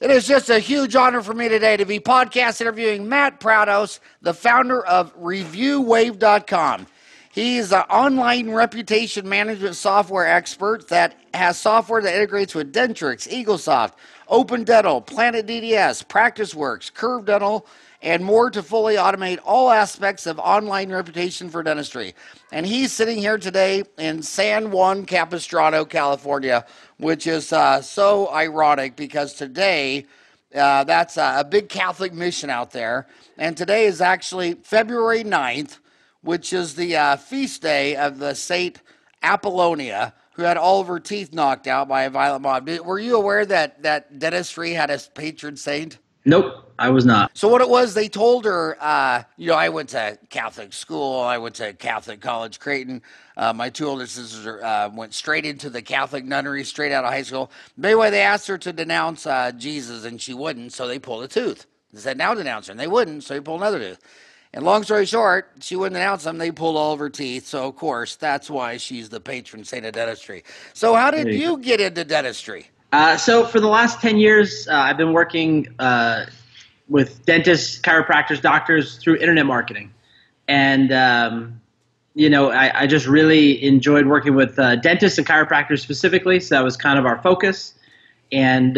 It is just a huge honor for me today to be podcast interviewing Matt Prados, the founder of ReviewWave.com. He's an online reputation management software expert that has software that integrates with Dentrix, Eaglesoft, Open Dental, Planet DDS, PracticeWorks, Curve Dental, and more to fully automate all aspects of online reputation for dentistry. And he's sitting here today in San Juan Capistrano, California, which is so ironic because today that's a big Catholic mission out there. And today is actually February 9th, which is the feast day of the Saint Apollonia, who had all of her teeth knocked out by a violent mob. Were you aware that dentistry had a patron saint? Nope, I was not. So what it was, they told her, I went to Catholic school. I went to Catholic College, Creighton. My two older sisters went straight into the Catholic nunnery, straight out of high school. But anyway, they asked her to denounce Jesus, and she wouldn't, so they pulled a tooth. They said, now denounce her, and they wouldn't, so they pulled another tooth. And long story short, she wouldn't denounce them. They pulled all of her teeth, so of course, that's why she's the patron saint of dentistry. So how did you get into dentistry? So for the last 10 years, I've been working with dentists, chiropractors, doctors through internet marketing. And, I just really enjoyed working with dentists and chiropractors specifically. So that was kind of our focus. And,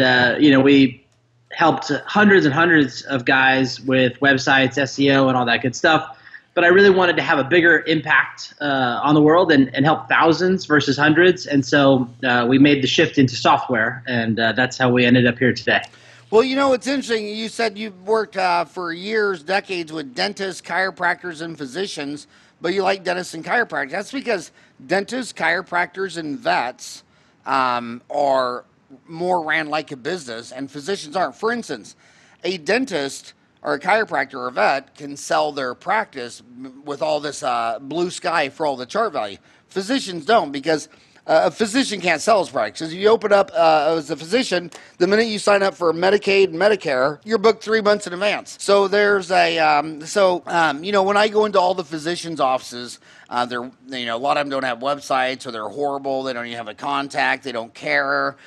we helped hundreds and hundreds of guys with websites, SEO, and all that good stuff. But I really wanted to have a bigger impact on the world and help thousands versus hundreds. And so we made the shift into software, and that's how we ended up here today. Well, it's interesting. You said you worked for years, decades with dentists, chiropractors, and physicians, but you like dentists and chiropractors. That's because dentists, chiropractors, and vets are more ran like a business, and physicians aren't. For instance, a dentist or a chiropractor or a vet can sell their practice with all this blue sky for all the chart value. Physicians don't, because a physician can't sell his products. Because if you open up as a physician, the minute you sign up for Medicaid and Medicare, you're booked 3 months in advance. So there's when I go into all the physicians' offices, a lot of them don't have websites, or they're horrible. They don't even have a contact. They don't care.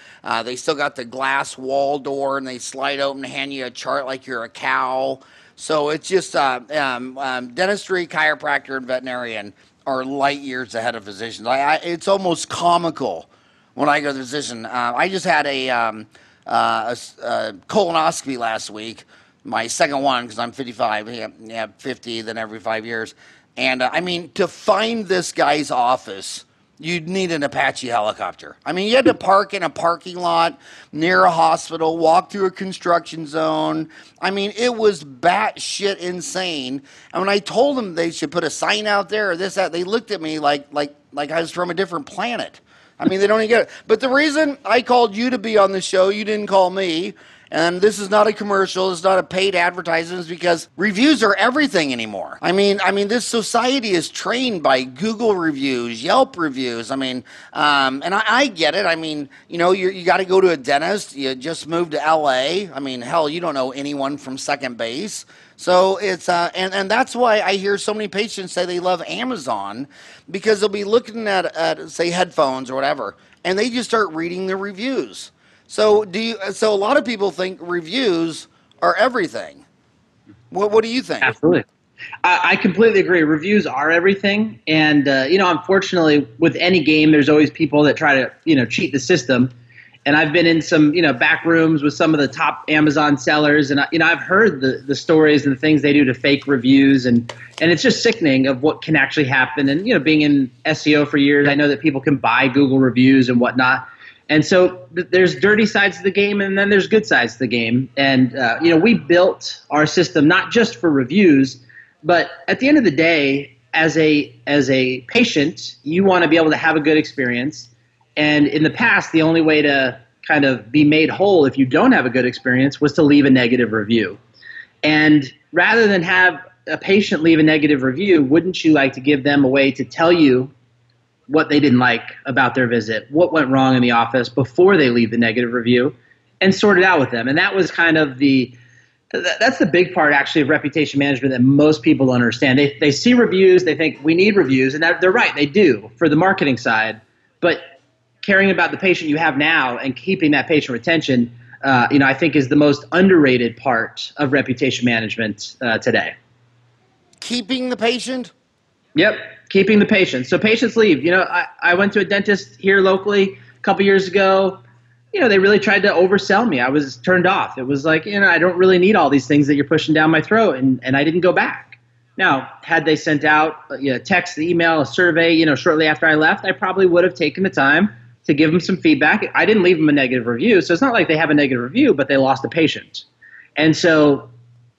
They still got the glass wall door, and they slide open and hand you a chart like you're a cow. So it's just dentistry, chiropractor, and veterinarian are light years ahead of physicians. It's almost comical when I go to the physician. I just had a colonoscopy last week, my second one, because I'm 55. You have 50 then every 5 years. And to find this guy's office, you'd need an Apache helicopter. You had to park in a parking lot near a hospital, walk through a construction zone. It was batshit insane. And when I told them they should put a sign out there or this, that, they looked at me like I was from a different planet. They don't even get it. But the reason I called you to be on the show, you didn't call me, and this is not a commercial, it's not a paid advertisement, is because reviews are everything anymore. This society is trained by Google reviews, Yelp reviews. And I get it. You got to go to a dentist. You just moved to LA. Hell, you don't know anyone from second base. So it's, and that's why I hear so many patients say they love Amazon, because they'll be looking at say headphones or whatever, and they just start reading the reviews. So a lot of people think reviews are everything. What do you think? Absolutely. I completely agree. Reviews are everything. And, unfortunately, with any game, there's always people that try to, cheat the system. And I've been in some, back rooms with some of the top Amazon sellers. And, I've heard the stories and the things they do to fake reviews. And it's just sickening of what can actually happen. And, being in SEO for years, I know that people can buy Google reviews and whatnot. And so there's dirty sides of the game, and then there's good sides of the game. And, we built our system not just for reviews, but at the end of the day, as a patient, you want to be able to have a good experience. And in the past, the only way to kind of be made whole if you don't have a good experience was to leave a negative review. And rather than have a patient leave a negative review, wouldn't you like to give them a way to tell you what they didn't like about their visit, what went wrong in the office before they leave the negative review, and sort it out with them? And that was kind of that's the big part actually of reputation management that most people don't understand. They see reviews, they think we need reviews, and they're right, they do for the marketing side. But caring about the patient you have now and keeping that patient retention, I think is the most underrated part of reputation management today. Keeping the patient? Yep, keeping the patient. So patients leave. I went to a dentist here locally a couple years ago. They really tried to oversell me. I was turned off. It was like, I don't really need all these things that you're pushing down my throat, and I didn't go back. Now, had they sent out a text, email, a survey, shortly after I left, I probably would have taken the time to give them some feedback. I didn't leave them a negative review, so it's not like they have a negative review, but they lost a patient. And so,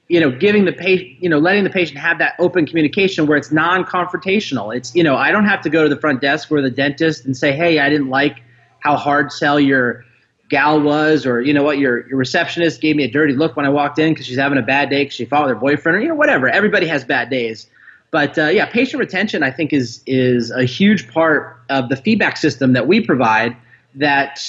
giving the patient, letting the patient have that open communication where it's non-confrontational. It's, I don't have to go to the front desk or the dentist and say, hey, I didn't like how hard sell your gal was, or your receptionist gave me a dirty look when I walked in because she's having a bad day because she fought with her boyfriend, or whatever. Everybody has bad days. But patient retention, I think, is a huge part of the feedback system that we provide that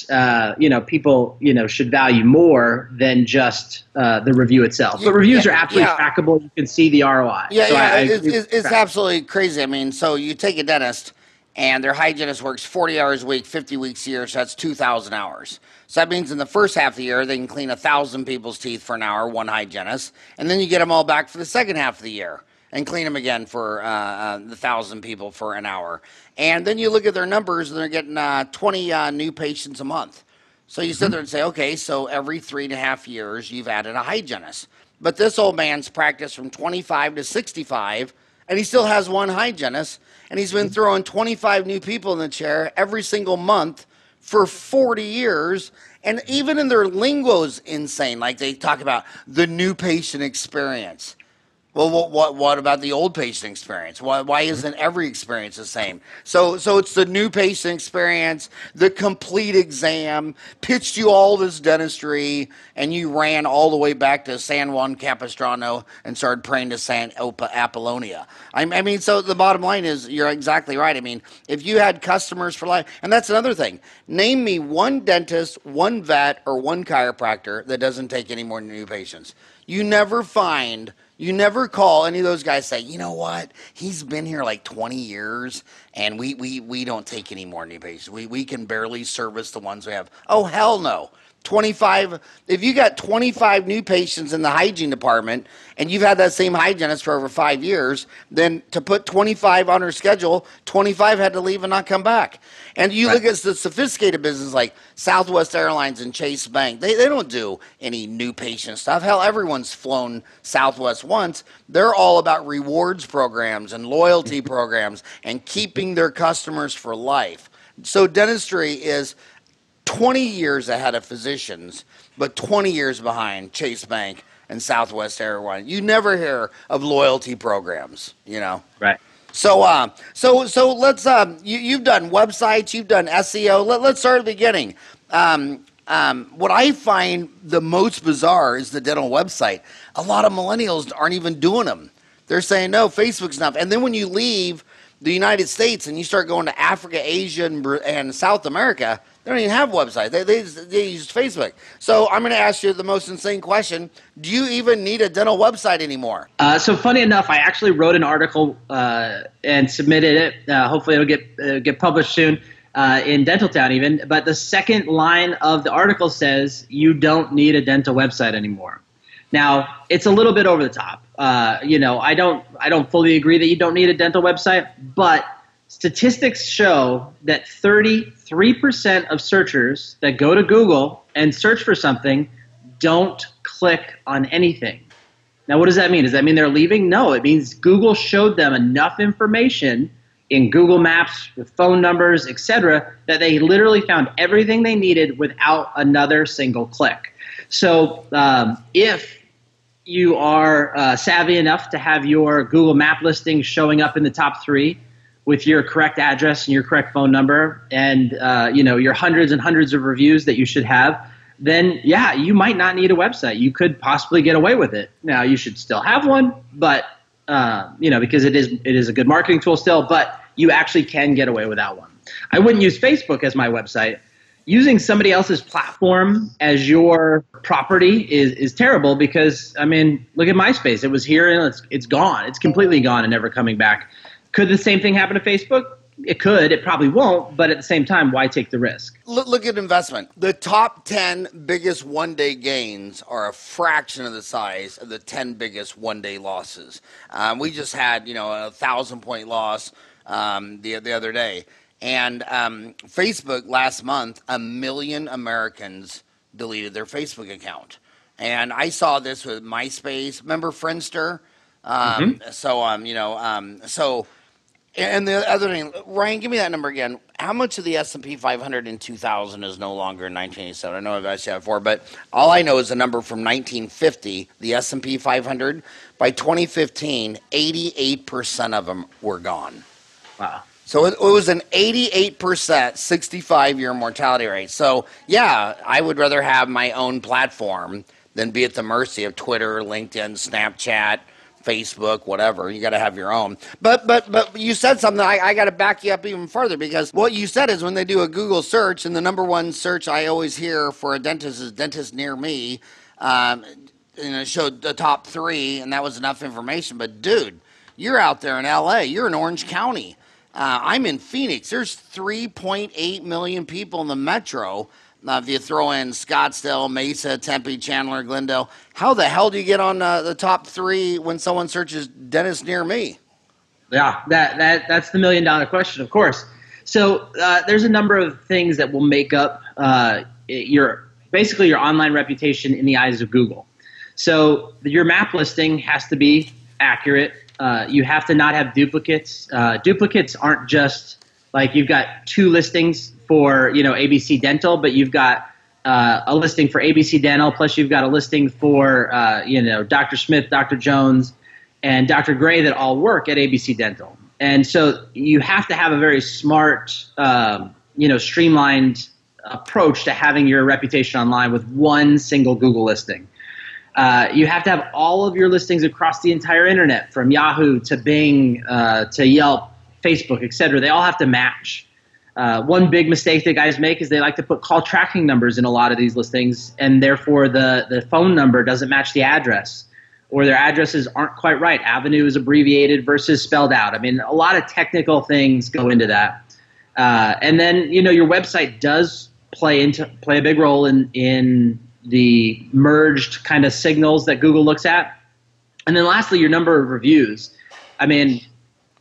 people should value more than just the review itself. So reviews are absolutely trackable. You can see the ROI. It's absolutely crazy. I mean, so you take a dentist, and their hygienist works 40 hours a week, 50 weeks a year, so that's 2,000 hours. So that means in the first half of the year, they can clean 1,000 people's teeth for an hour, one hygienist, and then you get them all back for the second half of the year and clean them again for the 1,000 people for an hour. And then you look at their numbers, and they're getting 20 new patients a month. So you sit there and say, okay, so every 3.5 years, you've added a hygienist. But this old man's practiced from 25 to 65, and he still has one hygienist, and he's been throwing 25 new people in the chair every single month for 40 years. And even in their lingo's insane. Like they talk about the new patient experience. Well, what about the old patient experience? Why isn't every experience the same? So it's the new patient experience, the complete exam, pitched you all this dentistry, and you ran all the way back to San Juan Capistrano and started praying to San Apollonia. I mean, so the bottom line is you're exactly right. I mean, if you had customers for life, and that's another thing. Name me one dentist, one vet, or one chiropractor that doesn't take any more new patients. You never call any of those guys say, you know what, he's been here like 20 years and we don't take any more new patients. We can barely service the ones we have. Oh, hell no. 25, if you got 25 new patients in the hygiene department and you've had that same hygienist for over 5 years, then to put 25 on her schedule, 25 had to leave and not come back. And you look at the sophisticated business like Southwest Airlines and Chase Bank, they don't do any new patient stuff. Hell, everyone's flown Southwest once. They're all about rewards programs and loyalty programs and keeping their customers for life. So dentistry is 20 years ahead of physicians, but 20 years behind Chase Bank and Southwest Airlines. You never hear of loyalty programs, Right. So let's you've done websites, you've done SEO. Let's start at the beginning. What I find the most bizarre is the dental website. A lot of millennials aren't even doing them. They're saying, no, Facebook's enough. And then when you leave the United States and you start going to Africa, Asia, and South America, they don't even have websites. They use Facebook. So I'm going to ask you the most insane question. Do you even need a dental website anymore? So funny enough, I actually wrote an article and submitted it. Hopefully it'll get published soon in Dental Town even. But the second line of the article says you don't need a dental website anymore. Now, it's a little bit over the top. I don't fully agree that you don't need a dental website, but statistics show that 33% of searchers that go to Google and search for something don't click on anything. Now, what does that mean? Does that mean they're leaving? No, it means Google showed them enough information in Google Maps with phone numbers, etc., that they literally found everything they needed without another single click. So if you are savvy enough to have your Google Map listings showing up in the top 3 with your correct address and your correct phone number and your hundreds and hundreds of reviews that you should have, then yeah, you might not need a website. You could possibly get away with it. Now, you should still have one, but because it is a good marketing tool still, but you actually can get away without one. I wouldn't use Facebook as my website. Using somebody else's platform as your property is terrible because, I mean, look at MySpace. It was here and it's gone. It's completely gone and never coming back. Could the same thing happen to Facebook? it could, it probably won't, but at the same time, why take the risk? Look at investment. The top 10 biggest one-day gains are a fraction of the size of the 10 biggest one-day losses. We just had, a 1,000-point loss the other day. And Facebook last month, 1 million Americans deleted their Facebook account. And I saw this with MySpace. Remember Friendster? So and the other thing, Ryan, give me that number again. How much of the S&P 500 in 2000 is no longer in 1987? I know I've asked you that before, but all I know is the number from 1950, the S&P 500. By 2015, 88% of them were gone. Wow. So it was an 88%, 65-year mortality rate. So, yeah, I would rather have my own platform than be at the mercy of Twitter, LinkedIn, Snapchat, Facebook, whatever. You got to have your own. But you said something. I got to back you up even further, because what you said is when they do a Google search, and the number one search I always hear for a dentist is dentist near me. It showed the top 3, and that was enough information. But dude, you're out there in LA. You're in Orange County. I'm in Phoenix. There's 3.8 million people in the metro. If you throw in Scottsdale, Mesa, Tempe, Chandler, Glendale, how the hell do you get on the top 3 when someone searches dentist near me? Yeah, that's the $1 million question, of course. So there's a number of things that will make up your online reputation in the eyes of Google. So your map listing has to be accurate. You have to not have duplicates. Duplicates aren't just like you've got 2 listings for ABC Dental, but you've got a listing for ABC Dental, plus you've got a listing for Dr. Smith, Dr. Jones, and Dr. Gray that all work at ABC Dental. And so you have to have a very smart, streamlined approach to having your reputation online with one single Google listing. You have to have all of your listings across the entire internet, from Yahoo to Bing to Yelp, Facebook, etc. They all have to match. One big mistake that guys make is they like to put call tracking numbers in a lot of these listings, and therefore the phone number doesn't match the address, or their addresses aren't quite right. Avenue is abbreviated versus spelled out. I mean, a lot of technical things go into that. And then, your website does play a big role in the merged kind of signals that Google looks at. And then lastly, your number of reviews. I mean,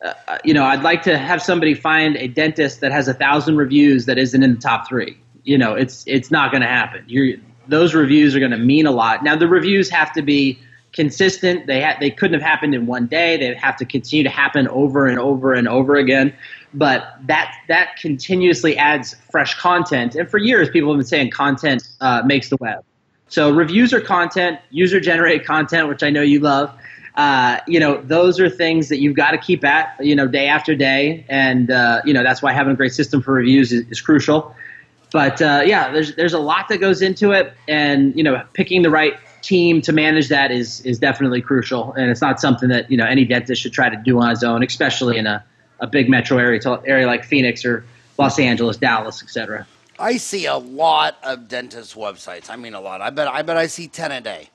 I'd like to have somebody find a dentist that has 1,000 reviews that isn't in the top 3. It's not going to happen. Those reviews are going to mean a lot. Now, the reviews have to be consistent. They couldn't have happened in one day. They have to continue to happen over and over and over again. But that continuously adds fresh content. And for years, people have been saying content makes the web. So reviews are content, user-generated content, which I know you love. Those are things that you've got to keep at, day after day. And, that's why having a great system for reviews is crucial. But, there's a lot that goes into it. And, picking the right team to manage that is definitely crucial. And it's not something that, any dentist should try to do on his own, especially in a big metro area like Phoenix or Los Angeles, Dallas, etc. I see a lot of dentist websites. I mean, a lot. I bet I see 10 a day.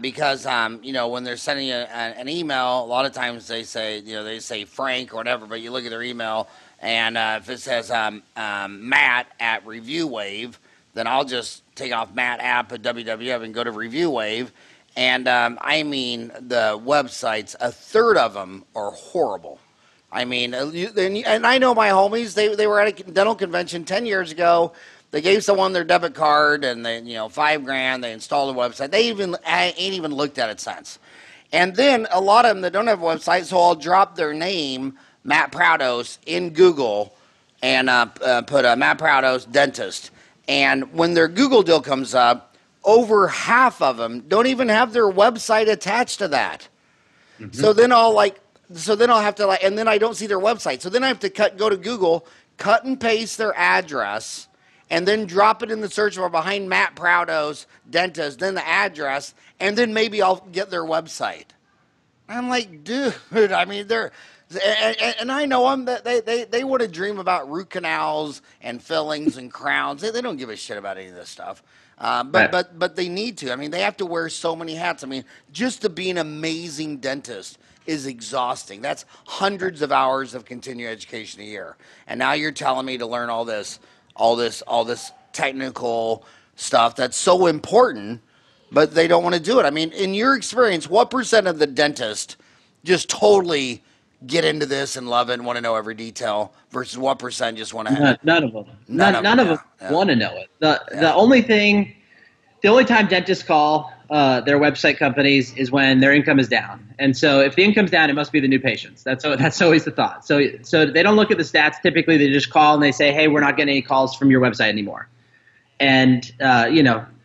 Because when they're sending you an email, a lot of times they say Frank or whatever, but you look at their email, and if it says Matt at ReviewWave, then I'll just take off Matt app at WWF and go to ReviewWave. And the websites, a third of them are horrible. I mean, and I know my homies, they were at a dental convention 10 years ago. They gave someone their debit card, and they, $5,000. They installed a website. They ain't even looked at it since. And then a lot of them that don't have a website, so I'll drop their name, Matt Prados, in Google, and put Matt Prados dentist. And when their Google deal comes up, over half of them don't even have their website attached to that. Mm-hmm. So then I'll have to and then I don't see their website. So then I have to go to Google, cut and paste their address, and then drop it in the search bar behind Matt Prados dentist, then the address, and then maybe I'll get their website. I'm like, dude, I mean, and I know them, that they would have dreamed about root canals and fillings and crowns. They don't give a shit about any of this stuff. But they need to. I mean, they have to wear so many hats. I mean, just to be an amazing dentist, is exhausting. That's hundreds of hours of continuing education a year. And now you're telling me to learn all this technical stuff that's so important, but they don't want to do it. I mean, in your experience, what percent of the dentist just totally get into this and love it and want to know every detail versus what percent just want to None of them. None of them want to know it. The only time dentists call their website companies is when their income is down. And so if the income's down, it must be the new patients. That's always the thought. So they don't look at the stats. Typically, they just call and they say, hey, we're not getting any calls from your website anymore. And,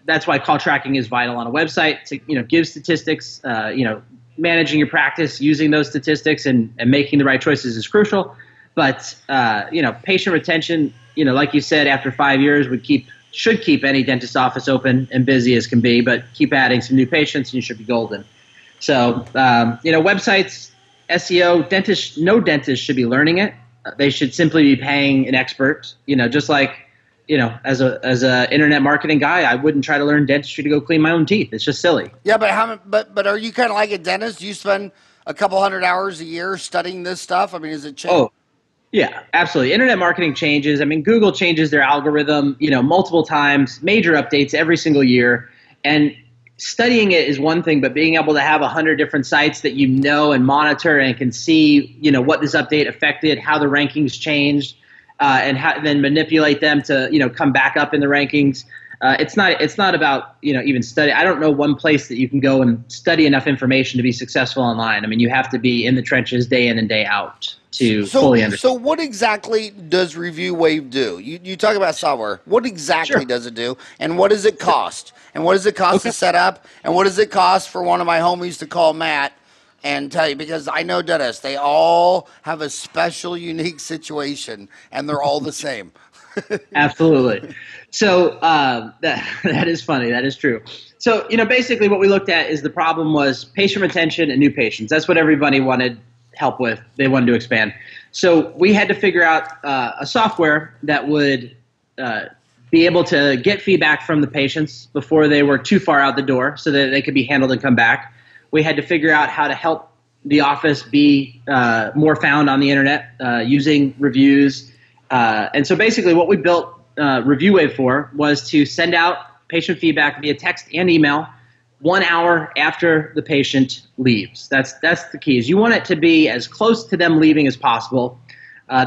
that's why call tracking is vital on a website to, give statistics, managing your practice, using those statistics and making the right choices is crucial. But, patient retention, like you said, after 5 years should keep any dentist office open and busy as can be, but keep adding some new patients and you should be golden. So, websites, SEO, no dentist should be learning it. They should simply be paying an expert, just like, as a internet marketing guy, I wouldn't try to learn dentistry to go clean my own teeth. It's just silly. Yeah, but are you kind of like a dentist? Do you spend a couple hundred hours a year studying this stuff? I mean, is it changing? Oh, yeah, absolutely. Internet marketing changes. I mean, Google changes their algorithm, multiple times, major updates every single year. And studying it is one thing, but being able to have 100 different sites that and monitor and can see, what this update affected, how the rankings changed, and then manipulate them to, come back up in the rankings. It's not about, even study. I don't know one place that you can go and study enough information to be successful online. I mean, you have to be in the trenches day in and day out to fully understand. So what exactly does ReviewWave do? You talk about software. What exactly does it do? And what does it cost? And what does it cost to set up? And what does it cost for one of my homies to call Matt and tell you? Because I know dentists, they all have a special, unique situation, and they're all the same. Absolutely. So that is funny. That is true. So, basically what we looked at is the problem was patient retention and new patients. That's what everybody wanted help with. They wanted to expand. So we had to figure out a software that would be able to get feedback from the patients before they were too far out the door so that they could be handled and come back. We had to figure out how to help the office be more found on the internet using reviews. And so basically what we built ReviewWave for was to send out patient feedback via text and email 1 hour after the patient leaves. That's the key. Is you want it to be as close to them leaving as possible.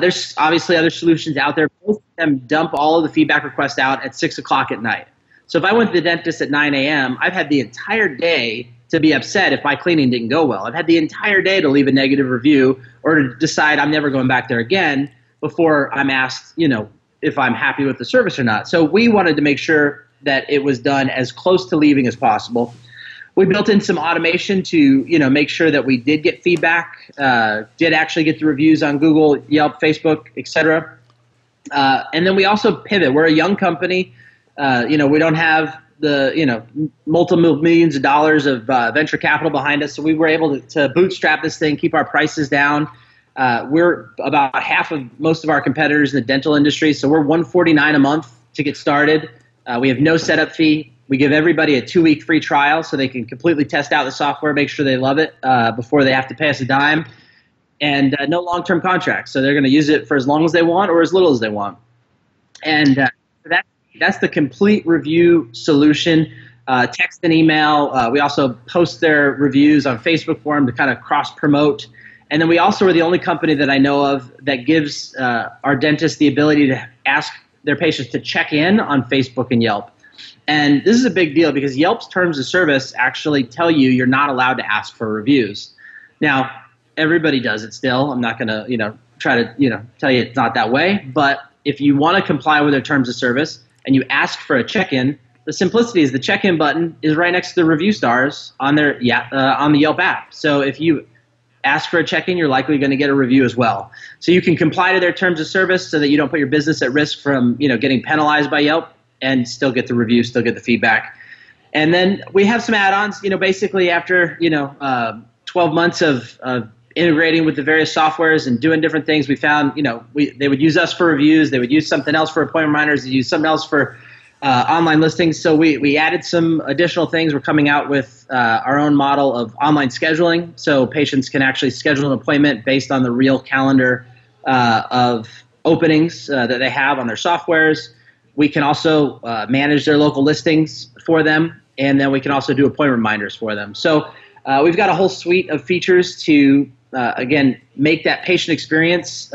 There's obviously other solutions out there. Most of them dump all of the feedback requests out at 6 o'clock at night. So if I went to the dentist at 9 a.m., I've had the entire day to be upset if my cleaning didn't go well. I've had the entire day to leave a negative review or to decide I'm never going back there again before I'm asked, if I'm happy with the service or not. So we wanted to make sure that it was done as close to leaving as possible. We built in some automation to, make sure that we did get feedback, did actually get the reviews on Google, Yelp, Facebook, etc. And then we also pivot. We're a young company. We don't have the, multiple millions of dollars of venture capital behind us. So we were able to bootstrap this thing, keep our prices down. We're about half of most of our competitors in the dental industry. So we're $149 a month to get started. We have no setup fee. We give everybody a 2-week free trial so they can completely test out the software, make sure they love it before they have to pay us a dime. And no long-term contracts. So they're going to use it for as long as they want or as little as they want. And that's the complete review solution. Text and email. We also post their reviews on Facebook for them to kind of cross-promote. And then we also are the only company that I know of that gives our dentists the ability to ask their patients to check in on Facebook and Yelp. And this is a big deal because Yelp's terms of service actually tell you you're not allowed to ask for reviews. Now, everybody does it still. I'm not going to, try to, tell you it's not that way. But if you want to comply with their terms of service and you ask for a check-in, the simplicity is the check-in button is right next to the review stars on their on the Yelp app. So if you ask for a check-in, you're likely going to get a review as well. So you can comply to their terms of service so that you don't put your business at risk from, getting penalized by Yelp and still get the review, still get the feedback. And then we have some add-ons, basically after, 12 months of integrating with the various softwares and doing different things, we found, they would use us for reviews. They would use something else for appointment reminders. They use something else for Online listings. So we added some additional things. We're coming out with our own model of online scheduling. So patients can actually schedule an appointment based on the real calendar of openings that they have on their softwares. We can also manage their local listings for them. And then we can also do appointment reminders for them. So we've got a whole suite of features to, again, make that patient experience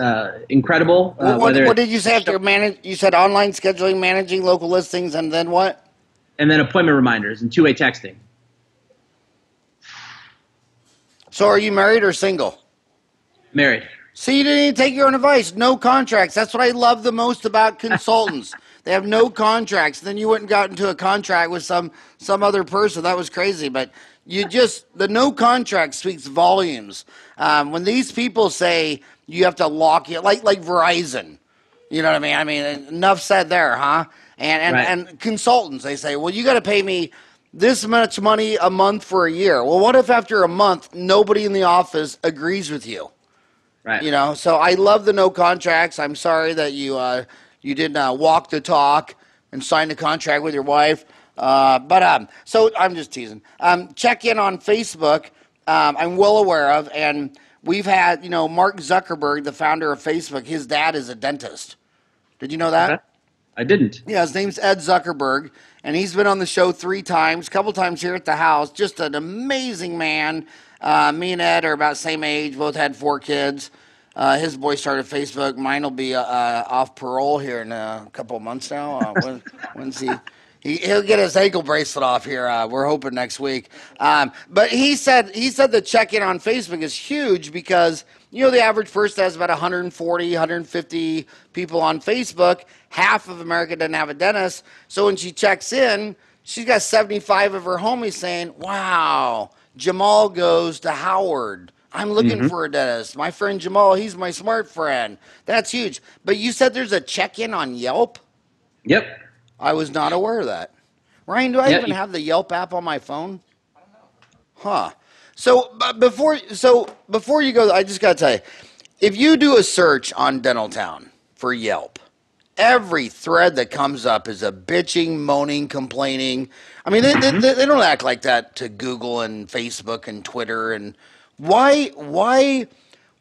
incredible. What did you say after manage? You said online scheduling, managing local listings, and then what? And then appointment reminders and two-way texting. So are you married or single? Married. See, you didn't even take your own advice. No contracts. That's what I love the most about consultants. They have no contracts. Then you went and got into a contract with some other person. That was crazy. But the no contract speaks volumes. When these people say you have to lock it, like Verizon, you know what I mean? I mean, enough said there, huh? And consultants, they say, well, you got to pay me this much money a month for a year. Well, what if after a month nobody in the office agrees with you? Right. You know, so I love the no contracts. I'm sorry that you didn't walk the talk and sign the contract with your wife. So I'm just teasing. Check in on Facebook. I'm well aware of, and we've had, Mark Zuckerberg, the founder of Facebook. His dad is a dentist. Did you know that? Okay. I didn't. Yeah, his name's Ed Zuckerberg, and he's been on the show 3 times, a couple times here at the house. Just an amazing man. Me and Ed are about the same age, both had 4 kids. His boy started Facebook. Mine will be off parole here in a couple of months now. When's he'll get his ankle bracelet off here. We're hoping next week. But he said the check-in on Facebook is huge because, the average person has about 140, 150 people on Facebook. Half of America doesn't have a dentist. So when she checks in, she's got 75 of her homies saying, wow, Jamal goes to Howard. I'm looking for a dentist. My friend Jamal, he's my smart friend. That's huge. But you said there's a check-in on Yelp? Yep. I was not aware of that. Ryan, do I even have the Yelp app on my phone? I don't know. Huh. So before you go, I just got to tell you, if you do a search on Dentaltown for Yelp, every thread that comes up is a bitching, moaning, complaining. I mean, they don't act like that to Google and Facebook and Twitter. And why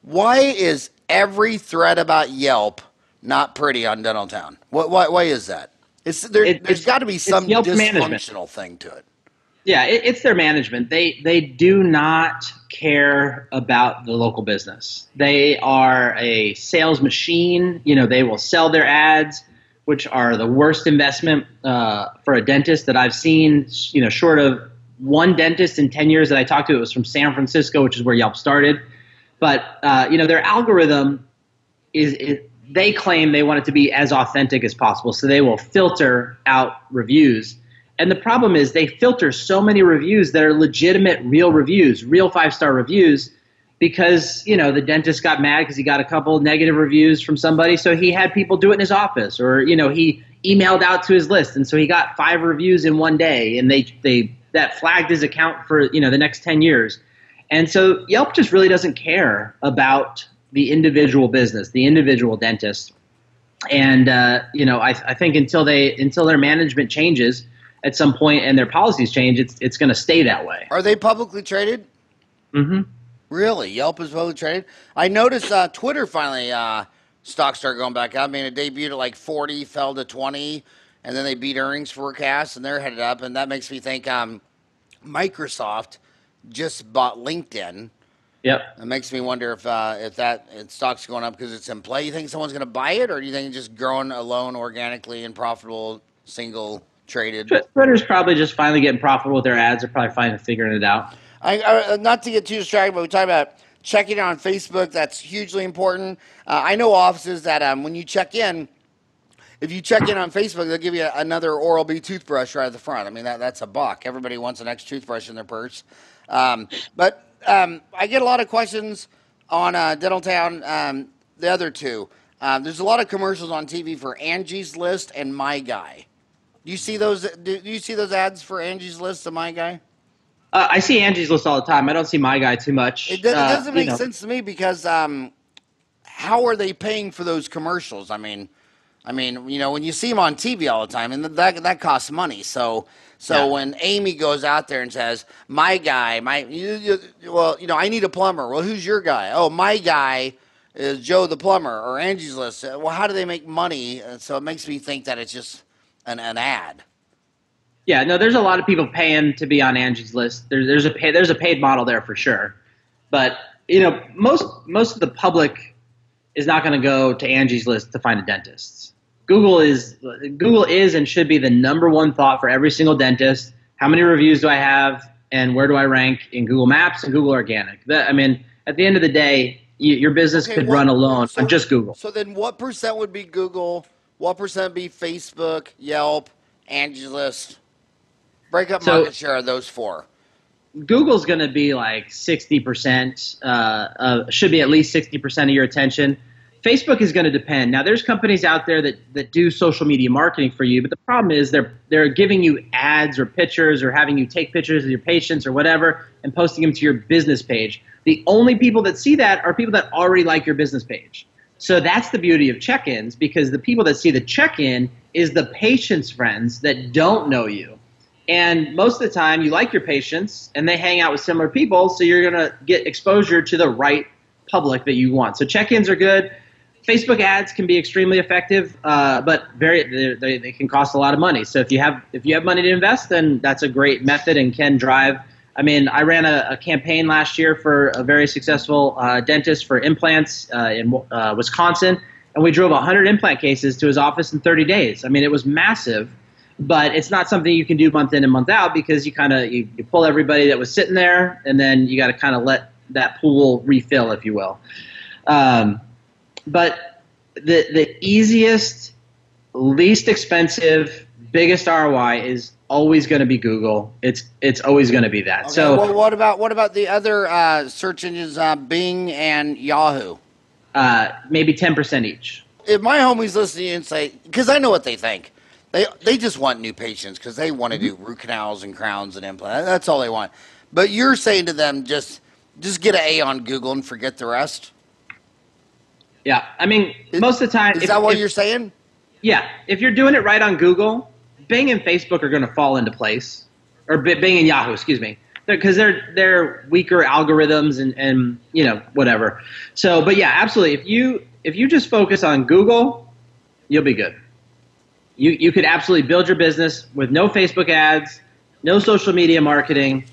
is every thread about Yelp not pretty on Dentaltown? Why is that? There's got to be some dysfunctional thing to it. Yeah, it's their management. They do not care about the local business. They are a sales machine. They will sell their ads, which are the worst investment for a dentist that I've seen. Short of one dentist in 10 years that I talked to, it was from San Francisco, which is where Yelp started. But their algorithm they claim they want it to be as authentic as possible, so they will filter out reviews. And the problem is they filter so many reviews that are legitimate, real reviews, real 5-star reviews, because, the dentist got mad because he got a couple negative reviews from somebody, so he had people do it in his office, or, he emailed out to his list, and so he got 5 reviews in one day, and that flagged his account for, the next 10 years. And so Yelp just really doesn't care about the individual business, the individual dentist. And, I think until their management changes at some point and their policies change, it's going to stay that way. Are they publicly traded? Mm-hmm. Really? Yelp is publicly traded? I noticed Twitter finally, stocks started going back up. I mean, it debuted at like 40, fell to 20, and then they beat earnings forecasts, and they're headed up. And that makes me think Microsoft just bought LinkedIn. Yep. It makes me wonder if stock's going up because it's in play. You think someone's going to buy it, or do you think it's just growing alone organically and profitable, single traded? Twitter's probably just finally getting profitable with their ads. They're probably finally figuring it out. I not to get too distracted, but we talk about checking on Facebook. That's hugely important. I know offices that when you check in, if you check in on Facebook, they'll give you another Oral-B toothbrush right at the front. I mean, that's a buck. Everybody wants an extra toothbrush in their purse. But I get a lot of questions on Dentaltown, the other two. There's a lot of commercials on TV for Angie's List and My Guy. Do you see those ads for Angie's List and My Guy? I see Angie's List all the time. I don't see My Guy too much. It doesn't make sense to me because how are they paying for those commercials? I mean, I mean, you know, when you see them on TV all the time, and that costs money. So when Amy goes out there and says, "My guy, well, you know, I need a plumber." Well, who's your guy? Oh, my guy is Joe the plumber or Angie's List. Well, how do they make money? So it makes me think that it's just an ad. Yeah, no, there's a lot of people paying to be on Angie's List. There's a paid model there for sure, but you know, most of the public is not going to go to Angie's List to find a dentist. Google is and should be the number one thought for every single dentist. How many reviews do I have, and where do I rank in Google Maps and Google Organic? I mean, at the end of the day, your business could run alone on just Google. So then what percent would be Google? What percent be Facebook, Yelp, Angie's List? Break up market share of those four. Google's going to be like 60%, should be at least 60% of your attention. Facebook is going to depend. Now, there's companies out there that do social media marketing for you, but the problem is they're giving you ads or pictures or having you take pictures of your patients or whatever and posting them to your business page. The only people that see that are people that already like your business page. So that's the beauty of check-ins, because the people that see the check-in is the patient's friends that don't know you. And most of the time, you like your patients, and they hang out with similar people, so you're going to get exposure to the right public that you want. So check-ins are good. Facebook ads can be extremely effective, but they can cost a lot of money. So if you have money to invest, then that's a great method and can drive. I mean, I ran a campaign last year for a very successful dentist for implants in Wisconsin, and we drove 100 implant cases to his office in 30 days. I mean, it was massive, but it's not something you can do month in and month out, because you pull everybody that was sitting there, and then you got to kind of let that pool refill, if you will. But the easiest, least expensive, biggest ROI is always going to be Google. It's always going to be that. Okay, so well, what about the other search engines, Bing and Yahoo? Maybe 10% each. If my homies listening and say, because I know what they think, they just want new patients because they want to do root canals and crowns and implants. That's all they want. But you're saying to them, just get an A on Google and forget the rest? Yeah, I mean, most of the time. Is that what you're saying? Yeah, if you're doing it right on Google, Bing and Facebook are going to fall into place, or Bing and Yahoo, excuse me, because they're weaker algorithms and you know, whatever. So, but yeah, absolutely. If you just focus on Google, you'll be good. You could absolutely build your business with no Facebook ads, no social media marketing,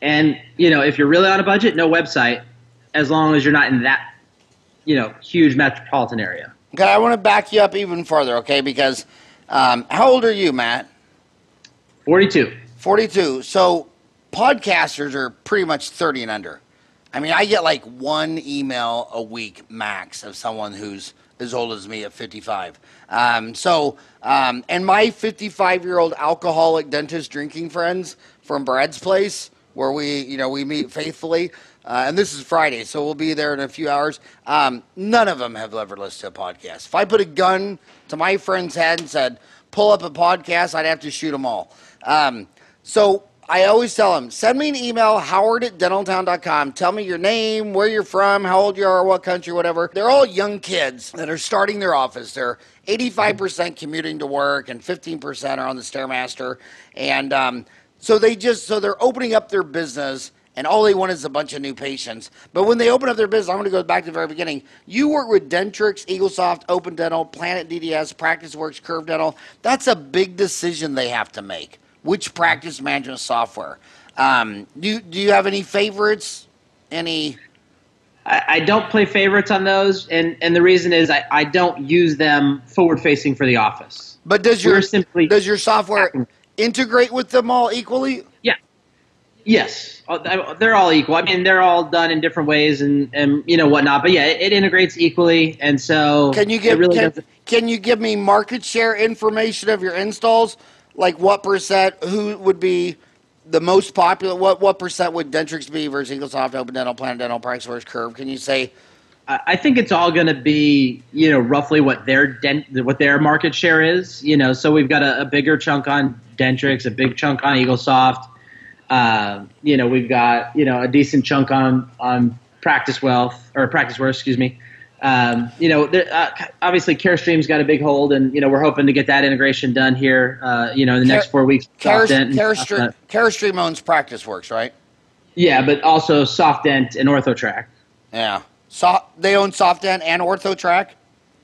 and you know, if you're really on a budget, no website, as long as you're not in that, you know, huge metropolitan area. Okay, I want to back you up even further, okay? Because how old are you, Matt? 42. 42. So podcasters are pretty much 30 and under. I mean, I get like one email a week max of someone who's as old as me at 55. And my 55-year-old alcoholic dentist drinking friends from Brad's place, where we meet faithfully, and this is Friday, so we'll be there in a few hours. None of them have ever listened to a podcast. If I put a gun to my friend's head and said, pull up a podcast, I'd have to shoot them all. So I always tell them, send me an email, howard@dentaltown.com. Tell me your name, where you're from, how old you are, what country, whatever. They're all young kids that are starting their office. They're 85% commuting to work, and 15% are on the Stairmaster. And so they're opening up their business, and all they want is a bunch of new patients. But when they open up their business, I'm going to go back to the very beginning. You work with Dentrix, Eaglesoft, Open Dental, Planet DDS, PracticeWorks, Curve Dental. That's a big decision they have to make. Which practice management software? Do you have any favorites? I don't play favorites on those, and the reason is I don't use them forward-facing for the office. But does your software integrate with them all equally? Yeah. Yes, they're all equal. I mean, they're all done in different ways and you know, whatnot. But yeah, it integrates equally, and so can you give me market share information of your installs? Like what percent? Who would be the most popular? What percent would Dentrix be versus Eaglesoft, Open Dental, Planet Dental, PracticeWorks, Curve? Can you say? I think it's all going to be, you know, roughly what their market share is. You know, so we've got a bigger chunk on Dentrix, a big chunk on Eaglesoft. You know, we've got, you know, a decent chunk on PracticeWorks, excuse me. Obviously CareStream's got a big hold, and we're hoping to get that integration done here. In the next 4 weeks. CareStream owns PracticeWorks, right? Yeah, but also SoftDent and OrthoTrack. Yeah, they own SoftDent and OrthoTrack.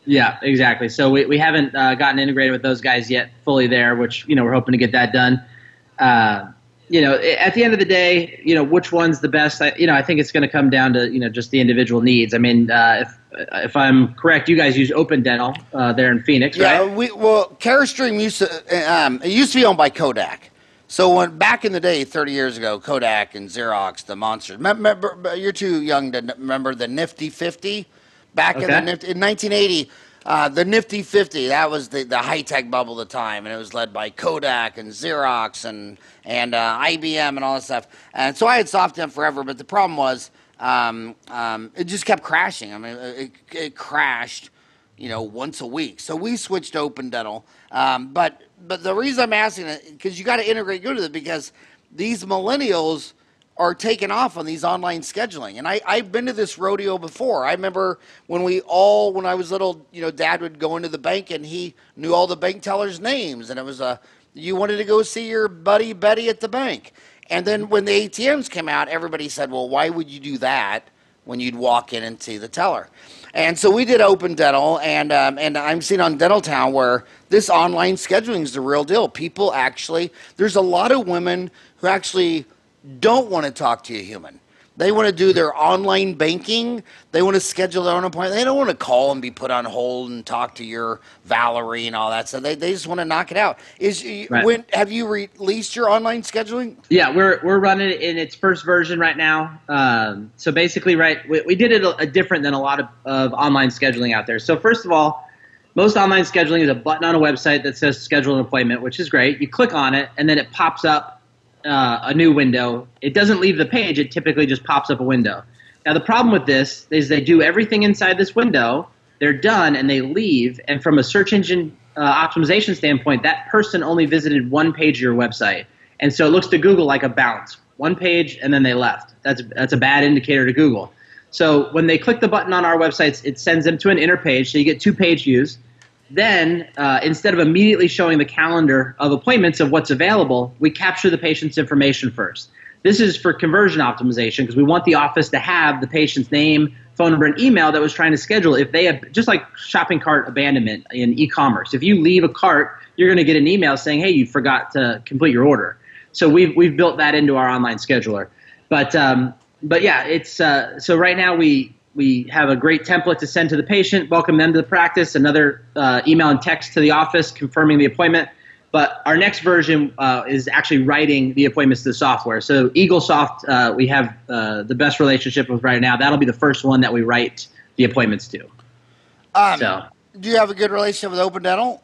Yeah, exactly. So we haven't gotten integrated with those guys yet fully there, which we're hoping to get that done. At the end of the day, which one's the best? I think it's going to come down to just the individual needs. I mean, if I'm correct, you guys use Open Dental there in Phoenix, right? Yeah, CareStream used to be owned by Kodak. So back in the day, 30 years ago, Kodak and Xerox, the monsters. Remember, you're too young to remember the Nifty 50. Back in 1980, the Nifty 50, that was the high-tech bubble at the time, and it was led by Kodak and Xerox and IBM and all that stuff. And so I had SoftDent forever, but the problem was it just kept crashing. I mean, it crashed, once a week. So we switched to Open Dental. But the reason I'm asking it, because you got to integrate good with it, because these millennials are taking off on these online scheduling. And I've been to this rodeo before. I remember when I was little, Dad would go into the bank and he knew all the bank tellers' names. And it was you wanted to go see your buddy Betty at the bank. And then when the ATMs came out, everybody said, well, why would you do that when you'd walk in and see the teller? And so we did Open Dental, and I'm seeing on Dental Town where this online scheduling is the real deal. People actually, there's a lot of women who actually don't want to talk to a human. They want to do their online banking. They want to schedule their own appointment. They don't want to call and be put on hold and talk to your Valerie and all that stuff. They just want to knock it out. Right. Have you released your online scheduling? Yeah, we're running it in its first version right now. So basically, we did it different than a lot of online scheduling out there. So first of all, most online scheduling is a button on a website that says schedule an appointment, which is great. You click on it, and then it pops up a new window. It doesn't leave the page. It typically just pops up a window. Now, the problem with this is they do everything inside this window. They're done, and they leave. And from a search engine optimization standpoint, that person only visited one page of your website. And so it looks to Google like a bounce. One page, and then they left. That's a bad indicator to Google. So when they click the button on our websites, it sends them to an inner page. So you get 2-page views. Then, instead of immediately showing the calendar of appointments of what's available, we capture the patient's information first. This is for conversion optimization because we want the office to have the patient's name, phone number, and email that was trying to schedule. If they have, just like shopping cart abandonment in e-commerce, if you leave a cart, you're going to get an email saying, hey, you forgot to complete your order. So we've built that into our online scheduler. But yeah, it's so right now we have a great template to send to the patient, welcome them to the practice, another email and text to the office confirming the appointment. But our next version is actually writing the appointments to the software. So Eaglesoft, we have the best relationship with right now. That'll be the first one that we write the appointments to. Do you have a good relationship with Open Dental?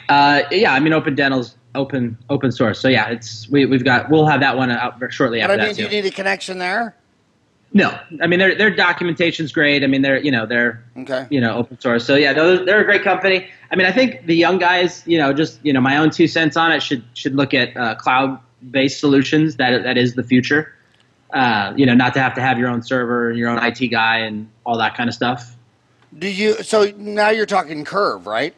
Yeah, I mean Open Dental's open source. So yeah, we'll have that one out shortly after that. Do you need a connection there? No, I mean their documentation's great. I mean they're okay. Open source. So yeah, they're a great company. I mean I think the young guys, my own 2 cents on it should look at cloud-based solutions. That is the future. Not to have your own server and your own IT guy and all that kind of stuff. So now you're talking Curve, right?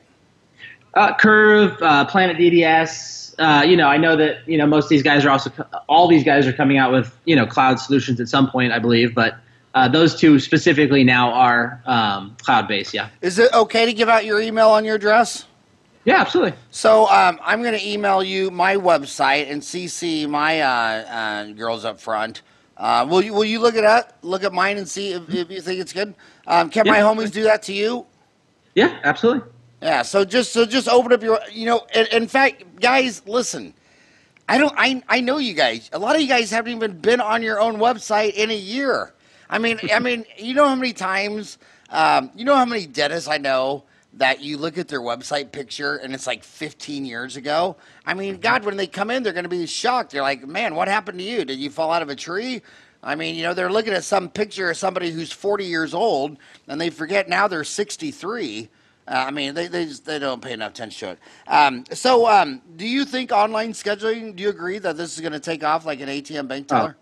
Curve, Planet DDS. I know that most of these guys are all these guys are coming out with cloud solutions at some point, I believe, but those two specifically now are cloud based. Yeah. Is it okay to give out your email on your address? Yeah, absolutely. So I'm going to email you my website and CC my girls up front. Will you look at mine and see if you think it's good? Can my homies do that to you? Yeah, absolutely. Yeah, so just open up your, in fact, guys, listen, I know you guys, a lot of you guys haven't even been on your own website in a year. I mean, you know how many times, how many dentists I know that you look at their website picture and it's like 15 years ago. I mean, God, when they come in, they're going to be shocked. They're like, man, what happened to you? Did you fall out of a tree? I mean, they're looking at some picture of somebody who's 40 years old and they forget now they're 63. They don't pay enough attention to it. Do you think online scheduling, do you agree that this is going to take off like an ATM bank teller?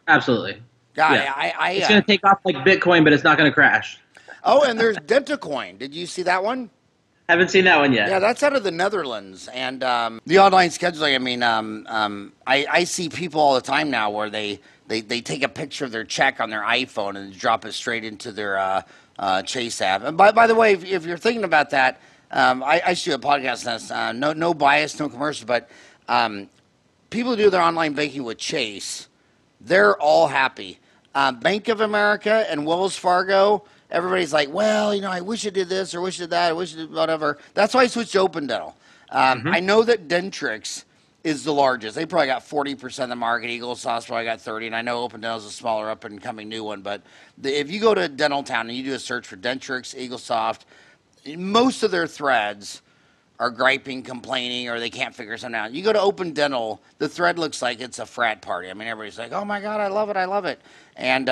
Absolutely. God, yeah. It's going to take off like Bitcoin, but it's not going to crash. Oh, and there's Dentacoin. Did you see that one? Haven't seen that one yet. Yeah, that's out of the Netherlands. And the online scheduling, I mean, I see people all the time now where they take a picture of their check on their iPhone and drop it straight into their Chase app. And by the way, if you're thinking about that, I should do a podcast on this. No bias, no commercial, but people who do their online banking with Chase, they're all happy. Bank of America and Wells Fargo, everybody's like, well, I wish I did this or wish I did that, I wish I did whatever. That's why I switched to Open Dental. I know that Dentrix is the largest. They probably got 40% of the market. Eaglesoft probably got 30%, and I know Open Dental is a smaller up-and-coming new one. But if you go to Dental Town and you do a search for Dentrix, Eaglesoft, most of their threads are griping, complaining, or they can't figure something out. You go to Open Dental, the thread looks like it's a frat party. I mean, everybody's like, oh, my God, I love it. And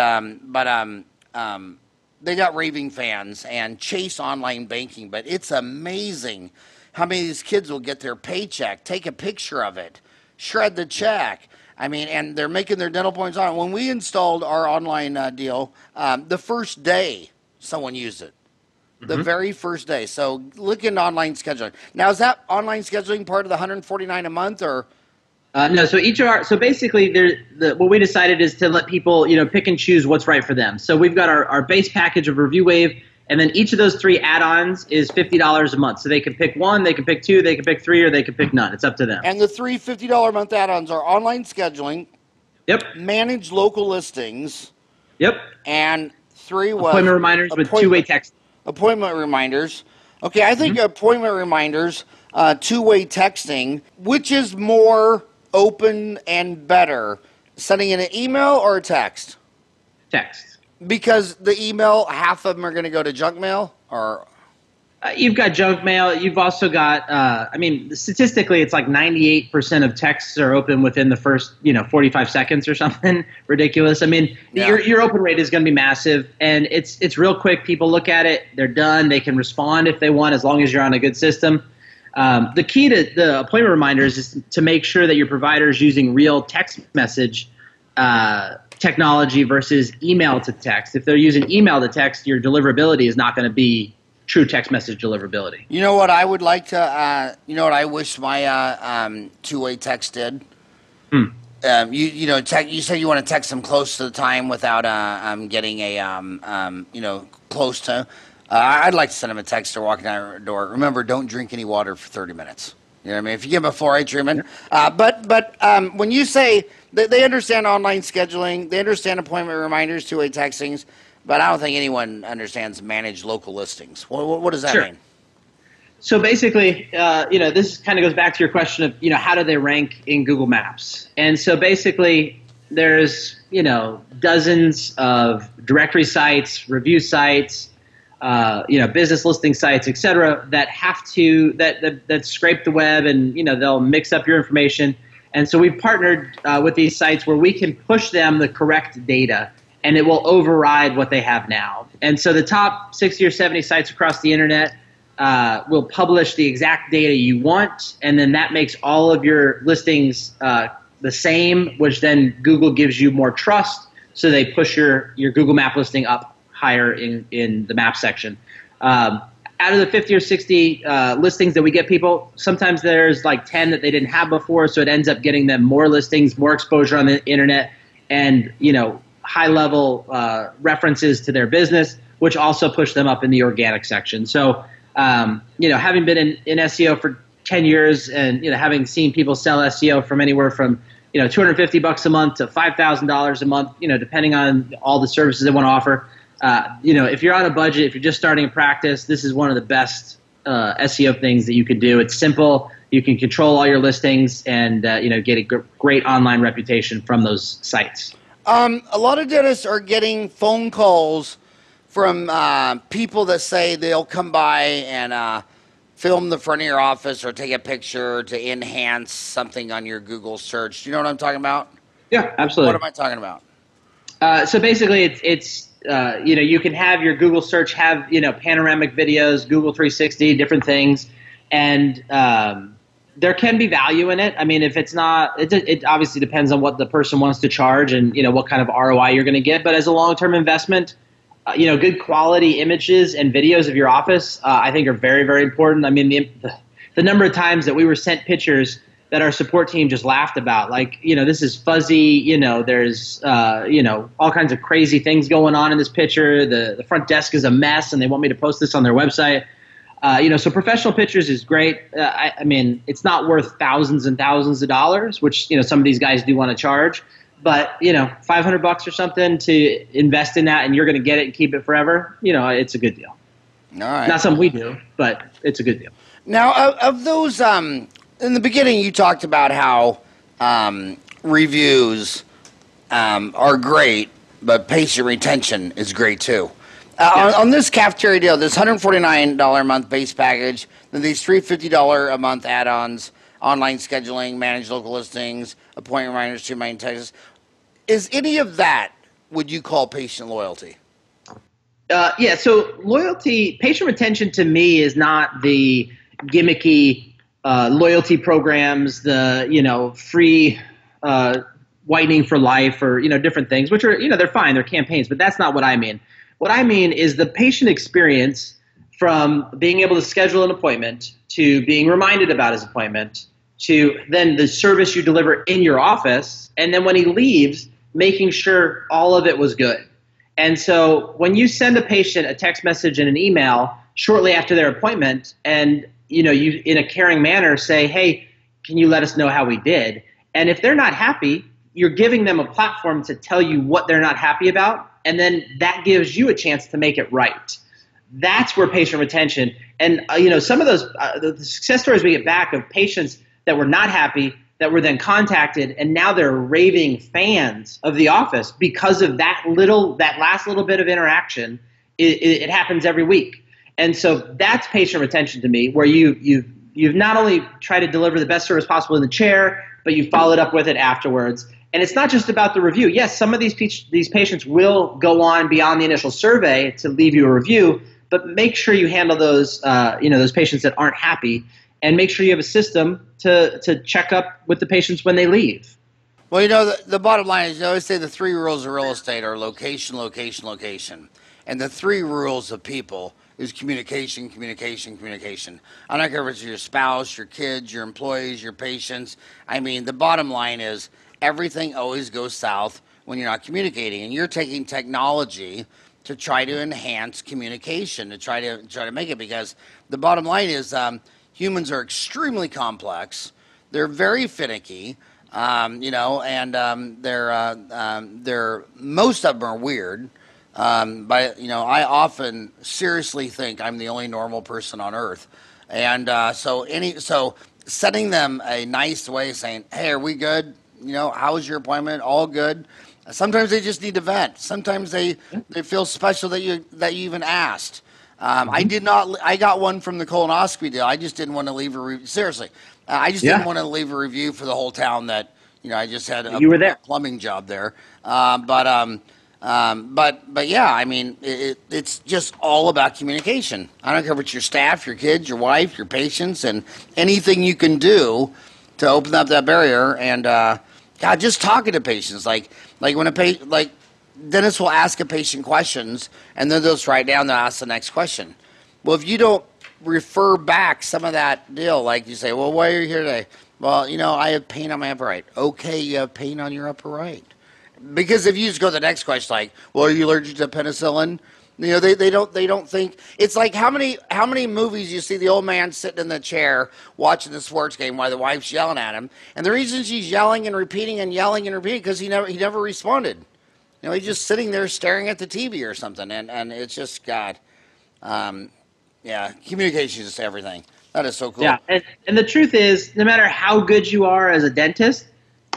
they got raving fans and Chase online banking, but it's amazing how many of these kids will get their paycheck, take a picture of it, shred the check. I mean, and they're making their dental points on it. When we installed our online deal, the first day someone used it. The very first day. So look into online scheduling. Now, is that online scheduling part of the $149 a month, or? No. So basically, what we decided is to let people pick and choose what's right for them. So we've got our base package of Review Wave, and then each of those 3 add-ons is $50 a month. So they can pick 1, they can pick 2, they can pick 3, or they can pick none. It's up to them. And the 3 $50 a month add-ons are online scheduling. Yep. Manage local listings. Yep. And 3 appointment reminders with 2-way text. Appointment reminders. Okay, I think appointment reminders, 2-way texting, which is more open and better, sending in an email or a text? Text. Because the email, half of them are going to go to junk mail, or? You've got junk mail. You've also got, statistically, it's like 98% of texts are open within the first, 45 seconds or something ridiculous. I mean, your open rate is going to be massive, and it's real quick. People look at it, they're done. They can respond if they want, as long as you're on a good system. The key to the appointment reminders is to make sure that your provider is using real text message technology versus email to text. If they're using email to text, your deliverability is not going to be true text message deliverability. You know what I would like to, what I wish my 2-way text did? You said you want to text them close to the time without getting a, close to. I'd like to send them a text or walking out the door. Remember, don't drink any water for 30 minutes. You know what I mean? If you give them a fluoride treatment. But when you say they understand online scheduling, they understand appointment reminders, 2-way textings, but I don't think anyone understands managed local listings. What does that mean? So basically, this kind of goes back to your question of, how do they rank in Google Maps? And so basically, there's, dozens of directory sites, review sites, business listing sites, et cetera, that have to, that scrape the web and, they'll mix up your information. And so we've partnered with these sites where we can push them the correct data, and it will override what they have now. And so the top 60 or 70 sites across the internet will publish the exact data you want, and then that makes all of your listings the same, which then Google gives you more trust, so they push your Google Map listing up higher in the map section. Out of the 50 or 60 listings that we get people, sometimes there's like 10 that they didn't have before, so it ends up getting them more listings, more exposure on the internet, and high-level references to their business, which also push them up in the organic section. So, having been in SEO for 10 years and, having seen people sell SEO from anywhere from, $250 a month to $5,000 a month, depending on all the services they want to offer. If you're on a budget, if you're just starting a practice, this is one of the best SEO things that you could do. It's simple. You can control all your listings and, get a great online reputation from those sites. A lot of dentists are getting phone calls from people that say they'll come by and film the front of your office or take a picture to enhance something on your Google search. Do you know what I'm talking about? Yeah, absolutely. What am I talking about? So basically, it's you can have your Google search have panoramic videos, Google 360, different things, and there can be value in it. I mean, if it's not, it obviously depends on what the person wants to charge and what kind of ROI you're going to get. But as a long-term investment, good quality images and videos of your office, I think are very, very important. I mean, the number of times that we were sent pictures that our support team just laughed about, like, this is fuzzy, there's, all kinds of crazy things going on in this picture. The front desk is a mess and they want me to post this on their website. So professional pictures is great. I mean, it's not worth thousands and thousands of dollars, which, some of these guys do want to charge. But, $500 or something to invest in that and you're going to get it and keep it forever, it's a good deal. All right. Not something we do, but it's a good deal. Now, of those, in the beginning, you talked about how reviews are great, but patient retention is great too. On this cafeteria deal, this $149 a month base package, then these $350 a month add-ons, online scheduling, managed local listings, appointment reminders to my Texas. Is any of that, would you call patient loyalty? So loyalty, patient retention to me is not the gimmicky loyalty programs, the free whitening for life or, different things, which are, they're fine, they're campaigns, but that's not what I mean. What I mean is the patient experience from being able to schedule an appointment to being reminded about his appointment to then the service you deliver in your office, and then when he leaves, making sure all of it was good. And so when you send a patient a text message and an email shortly after their appointment and you in a caring manner say, hey, can you let us know how we did? And if they're not happy, you're giving them a platform to tell you what they're not happy about, and then that gives you a chance to make it right. That's where patient retention and some of those the success stories we get back of patients that were not happy that were then contacted, and now they're raving fans of the office because of that last little bit of interaction. It happens every week, and so that's patient retention to me, where you've not only tried to deliver the best service possible in the chair, but you followed up with it afterwards. And it's not just about the review. Yes, some of these patients will go on beyond the initial survey to leave you a review, but make sure you handle those those patients that aren't happy, and make sure you have a system to check up with the patients when they leave. Well, the bottom line is, I always say the 3 rules of real estate are location, location, location. And the 3 rules of people is communication, communication, communication. I don't care if it's your spouse, your kids, your employees, your patients. I mean, the bottom line is everything always goes south when you're not communicating. And you're taking technology to try to enhance communication, to try to make it, because the bottom line is humans are extremely complex. They're very finicky, and they're most of them are weird. But I often seriously think I'm the only normal person on earth, and so sending them a nice way, saying, "Hey, are we good? How was your appointment? All good." Sometimes they just need to vent. Sometimes they feel special that you even asked. I did not. I got one from the colonoscopy deal. I just didn't want to leave a review. Seriously, I just didn't want to leave a review for the whole town that I just had a plumbing job there. But yeah, I mean, it's just all about communication. I don't care if it's your staff, your kids, your wife, your patients, and anything you can do to open up that barrier. And God, just talking to patients, like when dentists will ask a patient questions, and then they'll just write down, they'll ask the next question. Well, if you don't refer back some of that deal, like you say, well, why are you here today? Well, I have pain on my upper right. Okay, you have pain on your upper right. Because if you just go to the next question, like, well, are you allergic to penicillin? They don't think. It's like how many movies you see the old man sitting in the chair watching the sports game while the wife's yelling at him, and the reason she's yelling and repeating and yelling and repeating because he never responded. He's just sitting there staring at the TV or something, and it's just God. Communication is just everything. That is so cool. Yeah, and the truth is, no matter how good you are as a dentist,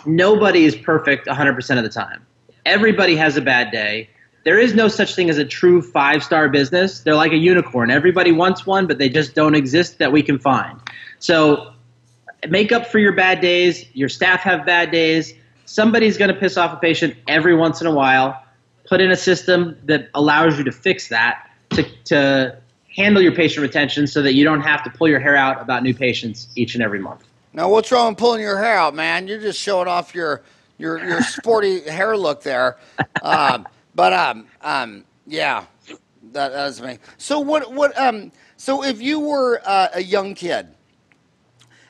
nobody is perfect 100% of the time. Everybody has a bad day. There is no such thing as a true 5-star business. They're like a unicorn. Everybody wants one, but they just don't exist that we can find. So make up for your bad days. Your staff have bad days. Somebody's going to piss off a patient every once in a while. Put in a system that allows you to fix that, to handle your patient retention so that you don't have to pull your hair out about new patients each and every month. Now, what's wrong with pulling your hair out, man? You're just showing off your sporty hair look there. Yeah. that's me. So so if you were a young kid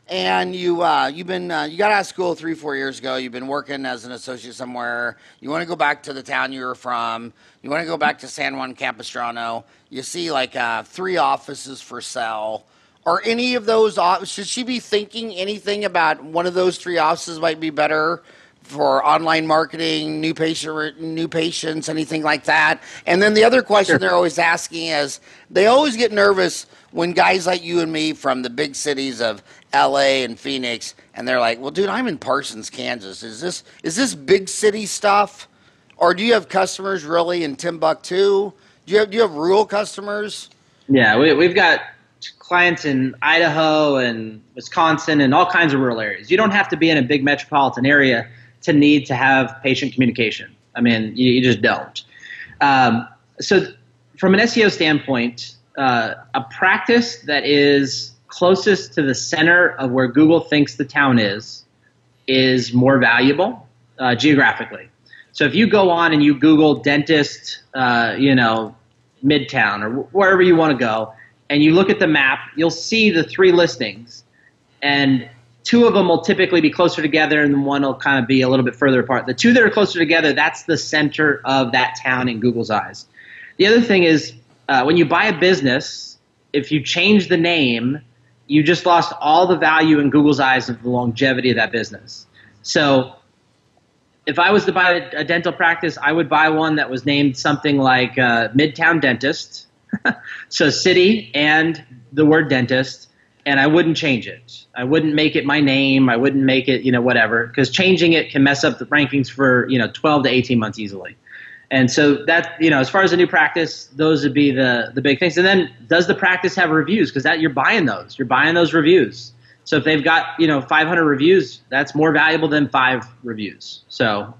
and you you got out of school 3-4 years ago, you've been working as an associate somewhere, you want to go back to the town you were from, you want to go back to San Juan Capistrano, you see like 3 offices for sale. Are any of those, should she be thinking anything about one of those 3 offices might be better for online marketing, new patients, anything like that? And then the other question they're always asking is, they always get nervous when guys like you and me from the big cities of LA and Phoenix, and they're like, well, dude, I'm in Parsons, Kansas. Is this big city stuff? Or do you have customers really in Timbuktu? Do you have rural customers? Yeah, we've got clients in Idaho and Wisconsin and all kinds of rural areas. You don't have to be in a big metropolitan area to need to have patient communication. I mean, you just don't. So from an SEO standpoint, a practice that is closest to the center of where Google thinks the town is more valuable geographically. So if you go on and you Google dentist, Midtown or wherever you want to go, and you look at the map, you'll see the 3 listings, and 2 of them will typically be closer together, and one will kind of be a little bit further apart. The 2 that are closer together, that's the center of that town in Google's eyes. The other thing is, when you buy a business, if you change the name, you just lost all the value in Google's eyes of the longevity of that business. So if I was to buy a dental practice, I would buy one that was named something like Midtown Dentist, so city and the word dentist, and I wouldn't change it. I wouldn't make it my name. I wouldn't make it, whatever, because changing it can mess up the rankings for, 12 to 18 months easily. And so that, as far as a new practice, those would be the big things. And then does the practice have reviews? Because you're buying those. You're buying those reviews. So if they've got, 500 reviews, that's more valuable than 5 reviews. So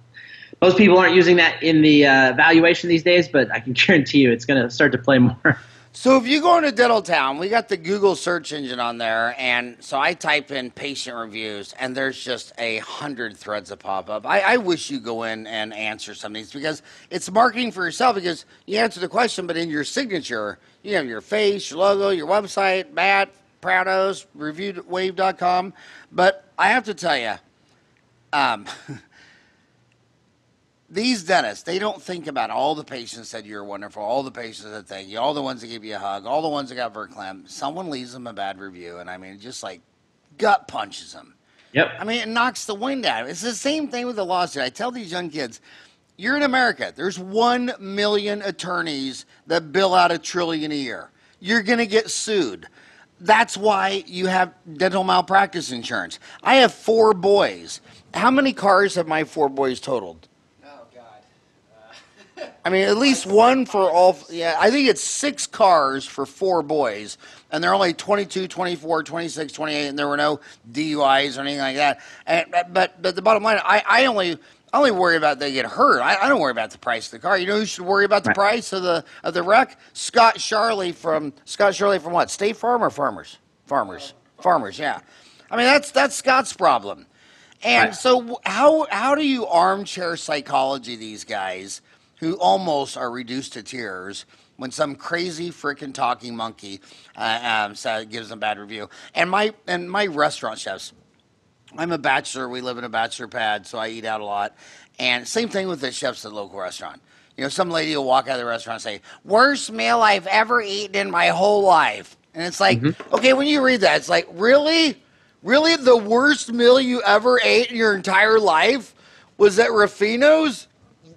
most people aren't using that in the valuation these days, but I can guarantee you it's going to start to play more. So if you go into Dental Town, we got the Google search engine on there, and so I type in patient reviews, and there's just 100 threads that pop up. I wish you go in and answer some of these, because it's marketing for yourself, because you answer the question, but in your signature, you have your face, your logo, your website, Matt, Prados, reviewwave.com. But I have to tell you, these dentists, they don't think about all the patients that you're wonderful, all the patients that thank you, all the ones that give you a hug, all the ones that got verklempt. Someone leaves them a bad review, and I mean, it just like gut punches them. Yep. I mean, it knocks the wind out of it. It's the same thing with the lawsuit. I tell these young kids, you're in America. There's 1 million attorneys that bill out $1 trillion a year. You're going to get sued. That's why you have dental malpractice insurance. I have 4 boys. How many cars have my 4 boys totaled? I mean, at least one for all. Yeah, I think it's 6 cars for 4 boys, and they're only 22, 24, 26, 28, and there were no DUIs or anything like that. But the bottom line, I only worry about they get hurt. I don't worry about the price of the car. You know who should worry about the price of the wreck? Scott Charlie from what? State Farm or Farmers? Farmers. Yeah. I mean, that's Scott's problem. And so how do you armchair psychology these guys who almost are reduced to tears when some crazy freaking talking monkey gives them a bad review? And my restaurant chefs, I'm a bachelor. We live in a bachelor pad, so I eat out a lot. And same thing with the chefs at the local restaurant. Some lady will walk out of the restaurant and say, worst meal I've ever eaten in my whole life. And it's like, okay, when you read that, it's like, really? Really? The worst meal you ever ate in your entire life was at Ruffino's?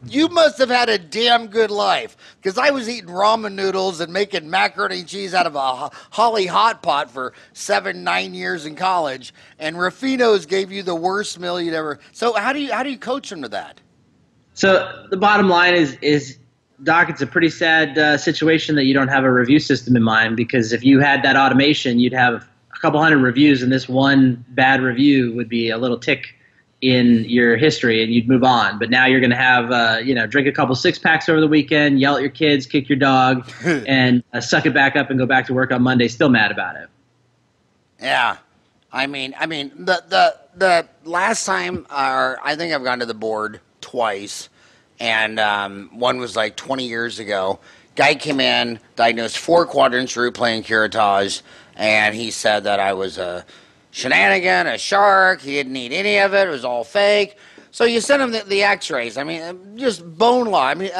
You must have had a damn good life, because I was eating ramen noodles and making macaroni and cheese out of a Holly hot pot for 7-9 years in college, and Ruffino's gave you the worst meal you'd ever. So how do you coach them to that? So the bottom line is Doc, it's a pretty sad situation that you don't have a review system in mind, because if you had that automation, you'd have a couple hundred reviews, and this one bad review would be a little tick in your history, and you'd move on. But now you're going to have, drink a couple 6-packs over the weekend, yell at your kids, kick your dog, and suck it back up and go back to work on Monday still mad about it. Yeah. I mean, the last time, I think I've gone to the board twice, and one was like 20 years ago, Guy came in, diagnosed 4 quadrants root plane curettage, and he said that I was a shenanigan, a shark. He didn't need any of it. It was all fake. So you send him the x-rays. I mean, just bone law. I mean,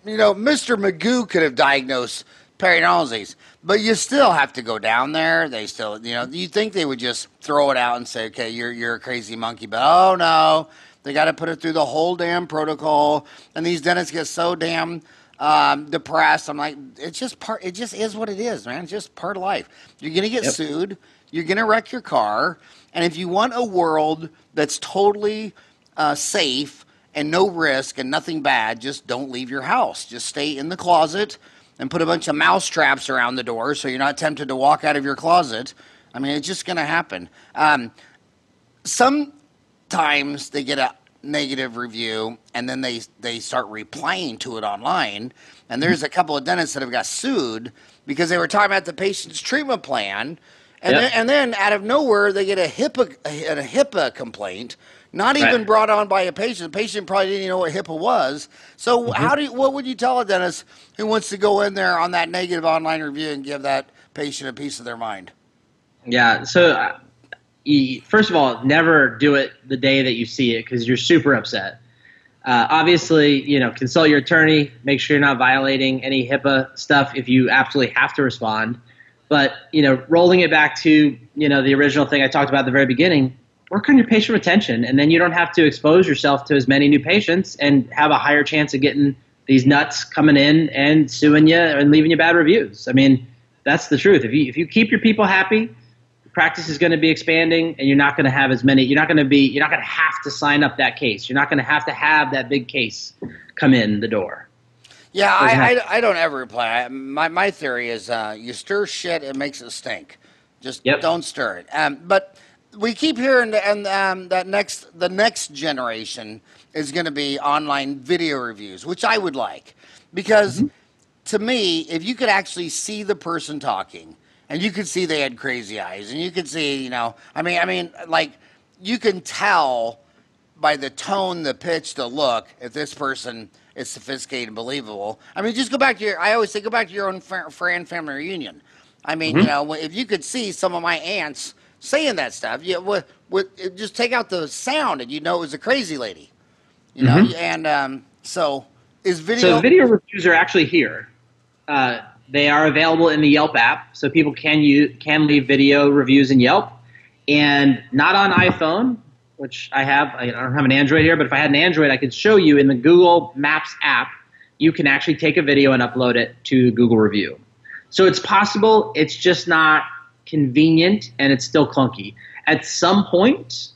Mr. Magoo could have diagnosed periodontal disease, but you still have to go down there. They still, you think they would just throw it out and say, okay, you're a crazy monkey, but oh no, they got to put it through the whole damn protocol. And these dentists get so damn depressed. I'm like, it just is what it is, man. It's just part of life. You're going to get sued. You're going to wreck your car. And if you want a world that's totally safe and no risk and nothing bad, just don't leave your house. Just stay in the closet and put a bunch of mouse traps around the door so you're not tempted to walk out of your closet. I mean, it's just going to happen. Sometimes they get a negative review and then they start replying to it online. And there's a couple of dentists that have got sued because they were talking about the patient's treatment plan. And then out of nowhere, they get a HIPAA complaint, not even brought on by a patient. The patient probably didn't even know what HIPAA was. So what would you tell a dentist who wants to go in there on that negative online review and give that patient a piece of their mind? Yeah. So first of all, never do it the day that you see it because you're super upset. Obviously, consult your attorney. Make sure you're not violating any HIPAA stuff if you absolutely have to respond. But, rolling it back to, the original thing I talked about at the very beginning, work on your patient retention. And then you don't have to expose yourself to as many new patients and have a higher chance of getting these nuts coming in and suing you and leaving you bad reviews. I mean, that's the truth. If you keep your people happy, the practice is going to be expanding and you're not going to have as many, you're not going to have to sign up that case. You're not going to have that big case come in the door. Yeah, I don't ever reply. My theory is you stir shit, it makes it stink. Just don't stir it. But we keep hearing that the next generation is going to be online video reviews, which I would like. Because to me, if you could actually see the person talking, and you could see they had crazy eyes, and you could see, like you can tell by the tone, the pitch, the look, if this person is sophisticated and believable. I mean, just go back to I always say, go back to your own Farran family reunion. I mean, if you could see some of my aunts saying that stuff, just take out the sound and it was a crazy lady. And so is video. So video reviews are actually here. They are available in the Yelp app, so people can leave video reviews in Yelp, and not on iPhone, which I have. I don't have an Android here, but if I had an Android, I could show you in the Google Maps app, you can actually take a video and upload it to Google Review. So it's possible. It's just not convenient, and it's still clunky. At some point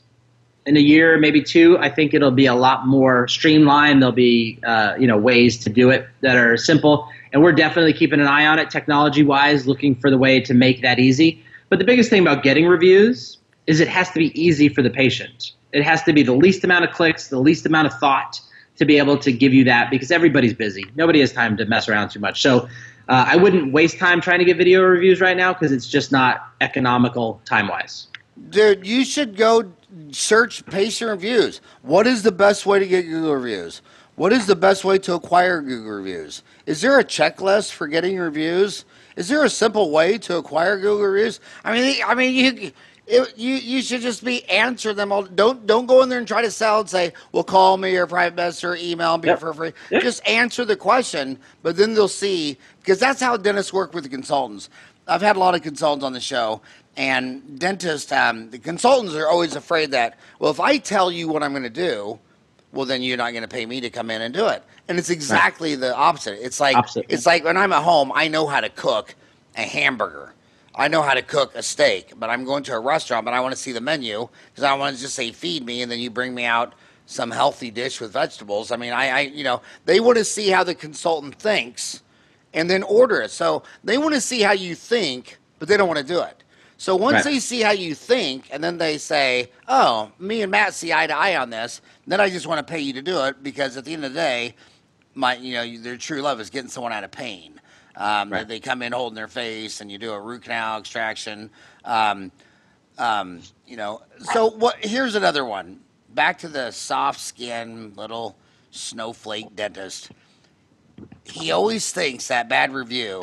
in a year, maybe 2, I think it'll be a lot more streamlined. There'll be ways to do it that are simple, and we're definitely keeping an eye on it technology-wise, looking for the way to make that easy. But the biggest thing about getting reviews is it has to be easy for the patient. It has to be the least amount of clicks, the least amount of thought to be able to give you that because everybody's busy. Nobody has time to mess around too much. So I wouldn't waste time trying to get video reviews right now because it's just not economical time-wise. Dude, you should go search patient reviews. What is the best way to get Google reviews? What is the best way to acquire Google reviews? Is there a checklist for getting reviews? Is there a simple way to acquire Google reviews? You should just answer them all. Don't go in there and try to sell and say, well, call me or private message or email me for free. Just answer the question, but then they'll see, because that's how dentists work with the consultants. I've had a lot of consultants on the show, and dentists, the consultants are always afraid that, well, if I tell you what I'm going to do, well, then you're not going to pay me to come in and do it. And it's exactly the opposite. It's like when I'm at home, I know how to cook a hamburger. I know how to cook a steak, but I'm going to a restaurant, but I want to see the menu because I want to just say, feed me, and then you bring me out some healthy dish with vegetables. I mean, they want to see how the consultant thinks and then order it. So they want to see how you think, but they don't want to do it. So once they see how you think, and then they say, oh, me and Matt see eye to eye on this, then I just want to pay you to do it because at the end of the day, their true love is getting someone out of pain. They come in holding their face, and you do a root canal extraction. So what? Here's another one. Back to the soft skin little snowflake dentist. he always thinks that bad review,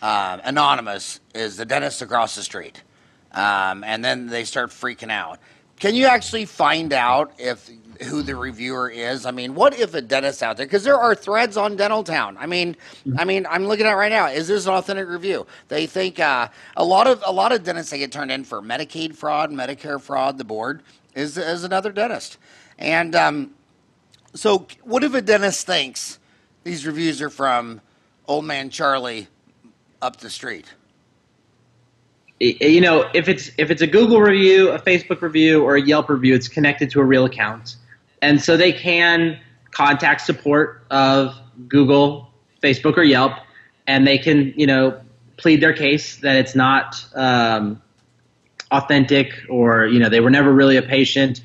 anonymous, is the dentist across the street. And then they start freaking out. Can you actually find out if who the reviewer is? I mean, what if a dentist out there? Because there are threads on Dental Town. I mean, I'm looking at it right now. Is this an authentic review? They think a lot of dentists, they get turned in for Medicaid fraud, Medicare fraud. The board is another dentist, and so what if a dentist thinks these reviews are from Old Man Charlie up the street? You know, if it's a Google review, a Facebook review, or a Yelp review, it's connected to a real account, and so they can contact support of Google, Facebook, or Yelp, and they can, you know, plead their case that it's not authentic, or, you know, they were never really a patient.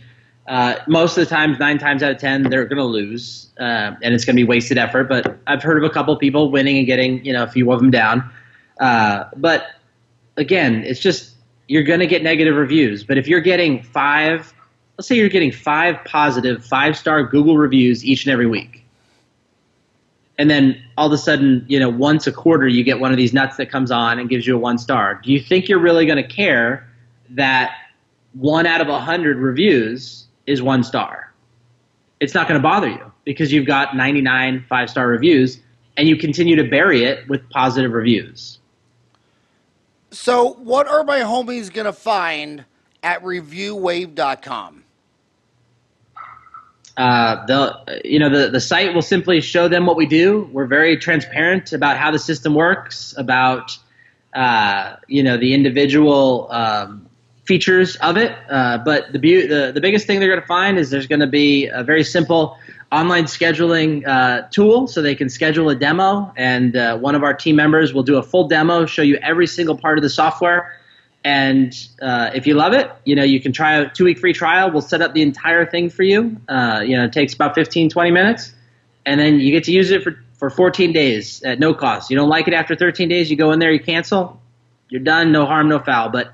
Most of the times, 9 times out of 10, they're going to lose, and it's going to be wasted effort. But I've heard of a couple of people winning and getting, you know, a few of them down, but again, it's just, you're going to get negative reviews. But if you're getting let's say you're getting 5 positive 5-star Google reviews each and every week, and then all of a sudden, you know, once a quarter you get one of these nuts that comes on and gives you a 1-star, do you think you're really going to care that 1 out of 100 reviews is 1 star? It's not going to bother you because you've got 99 5-star reviews, and you continue to bury it with positive reviews. So what are my homies going to find at reviewwave.com? The site will simply show them what we do. We're very transparent about how the system works, about, the individual features of it. But the biggest thing they're going to find is there's going to be a very simple online scheduling tool, so they can schedule a demo, and one of our team members will do a full demo, show you every single part of the software. And if you love it, you know, you can try a 2-week free trial. We'll set up the entire thing for you. It takes about 15, 20 minutes, and then you get to use it for 14 days at no cost. You don't like it after 13 days, you go in there, you cancel, you're done, no harm, no foul. But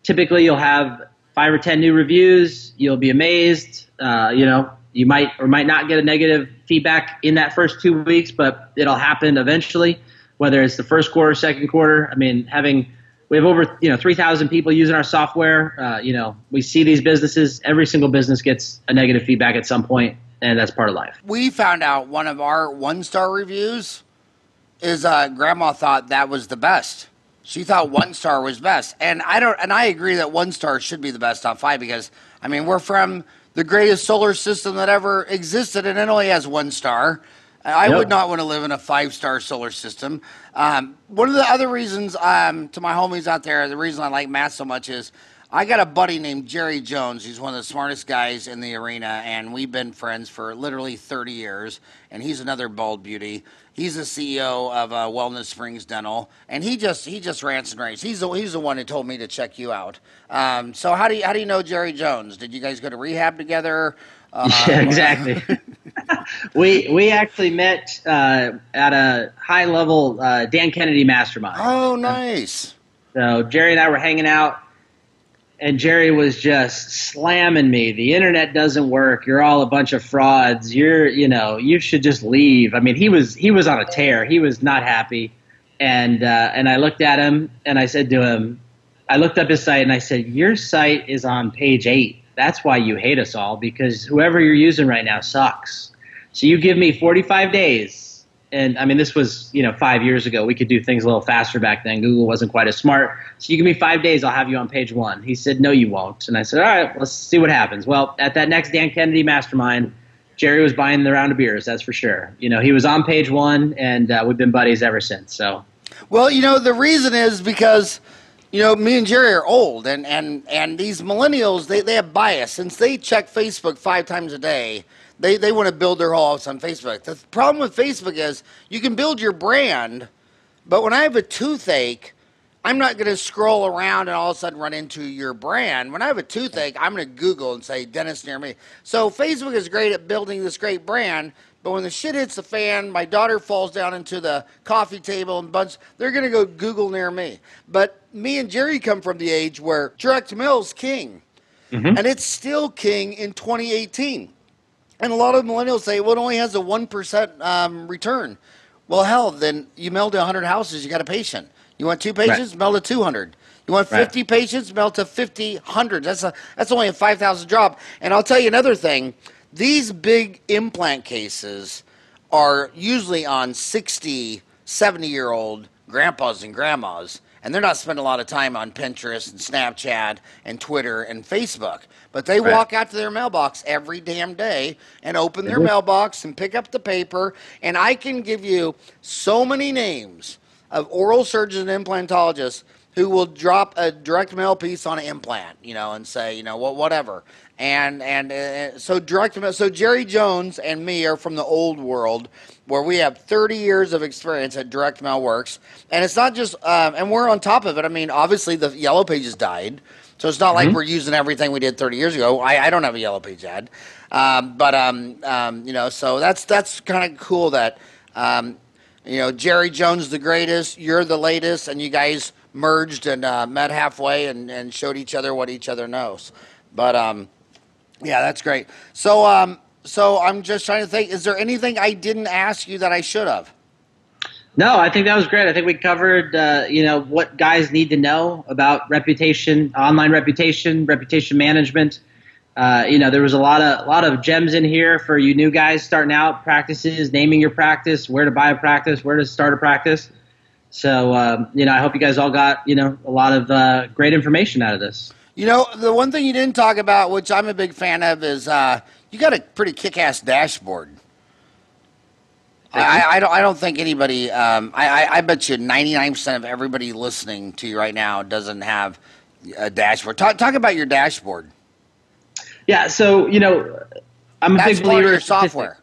typically you'll have 5 or 10 new reviews. You'll be amazed. You might or might not get a negative feedback in that first 2 weeks, but it'll happen eventually, whether it's the first quarter, second quarter. I mean, we have over 3,000 people using our software. We see these businesses. Every single business gets a negative feedback at some point, and that's part of life. We found out one of our 1-star reviews is Grandma thought that was the best. She thought 1 star was best, and I agree that 1 star should be the best out of 5 because we're from the greatest solar system that ever existed, and it only has 1 star. I would not want to live in a 5-star solar system. One of the other reasons, to my homies out there, the reason I like Matt so much is I got a buddy named Jerry Jones. He's one of the smartest guys in the arena, and we've been friends for literally 30 years, and he's another bald beauty. He's the CEO of Wellness Springs Dental, and he just rants and raves. He's the one who told me to check you out. So how do you know Jerry Jones? Did you guys go to rehab together? Yeah, exactly. We actually met at a high level Dan Kennedy mastermind. Oh, nice. So Jerry and I were hanging out, and Jerry was just slamming me. The internet doesn't work. You're all a bunch of frauds. You should just leave. I mean, he was on a tear. He was not happy. And I looked at him and I said to him, I looked up his site and I said, your site is on page 8. That's why you hate us all, because whoever you're using right now sucks. So you give me 45 days. And this was, 5 years ago. We could do things a little faster back then. Google wasn't quite as smart. So you give me 5 days, I'll have you on page 1. He said, no, you won't. And I said, all right, let's see what happens. Well, at that next Dan Kennedy mastermind, Jerry was buying the round of beers, that's for sure. He was on page 1, and we've been buddies ever since. So, well, the reason is because, me and Jerry are old, and these millennials, they have bias. Since they check Facebook 5 times a day, They want to build their whole house on Facebook. The problem with Facebook is you can build your brand, but when I have a toothache, I'm not going to scroll around and all of a sudden run into your brand. When I have a toothache, I'm going to Google and say, dentist near me. So Facebook is great at building this great brand, but when the shit hits the fan, my daughter falls down into the coffee table and they're going to go Google near me. But me and Jerry come from the age where direct mail's king, and it's still king in 2018. And a lot of millennials say, well, it only has a 1% return. Well, hell, then you mail to 100 houses, you got a patient. You want 2 Right. patients, mail to 200. You want Right. 50 patients, mail to 50 hundred. That's only a 5,000 drop. And I'll tell you another thing. These big implant cases are usually on 60, 70-year-old grandpas and grandmas, and they're not spending a lot of time on Pinterest and Snapchat and Twitter and Facebook. But they Right. walk out to their mailbox every damn day and open They their do. mailbox and pick up the paper. And I can give you so many names of oral surgeons and implantologists who will drop a direct mail piece on an implant, and say, whatever. And so direct mail. So Jerry Jones and me are from the old world, where we have 30 years of experience at direct mail works, and it's not just, and we're on top of it. I mean, obviously the yellow pages died, so it's not like we're using everything we did 30 years ago. I don't have a yellow page ad, but so that's kind of cool that. Jerry Jones the greatest, you're the latest, and you guys merged and met halfway and showed each other what each other knows. But yeah, that's great. So I'm just trying to think. Is there anything I didn't ask you that I should have? No, I think that was great. I think we covered, what guys need to know about reputation, online reputation, reputation management. There was a lot of gems in here for you new guys starting out, practices, naming your practice, where to buy a practice, where to start a practice. So, I hope you guys all got, a lot of great information out of this. The one thing you didn't talk about, which I'm a big fan of, is you got a pretty kick-ass dashboard. I don't think anybody. I bet you 99% of everybody listening to you right now doesn't have a dashboard. Talk about your dashboard. Yeah, so I'm a That's big part of believer your in software.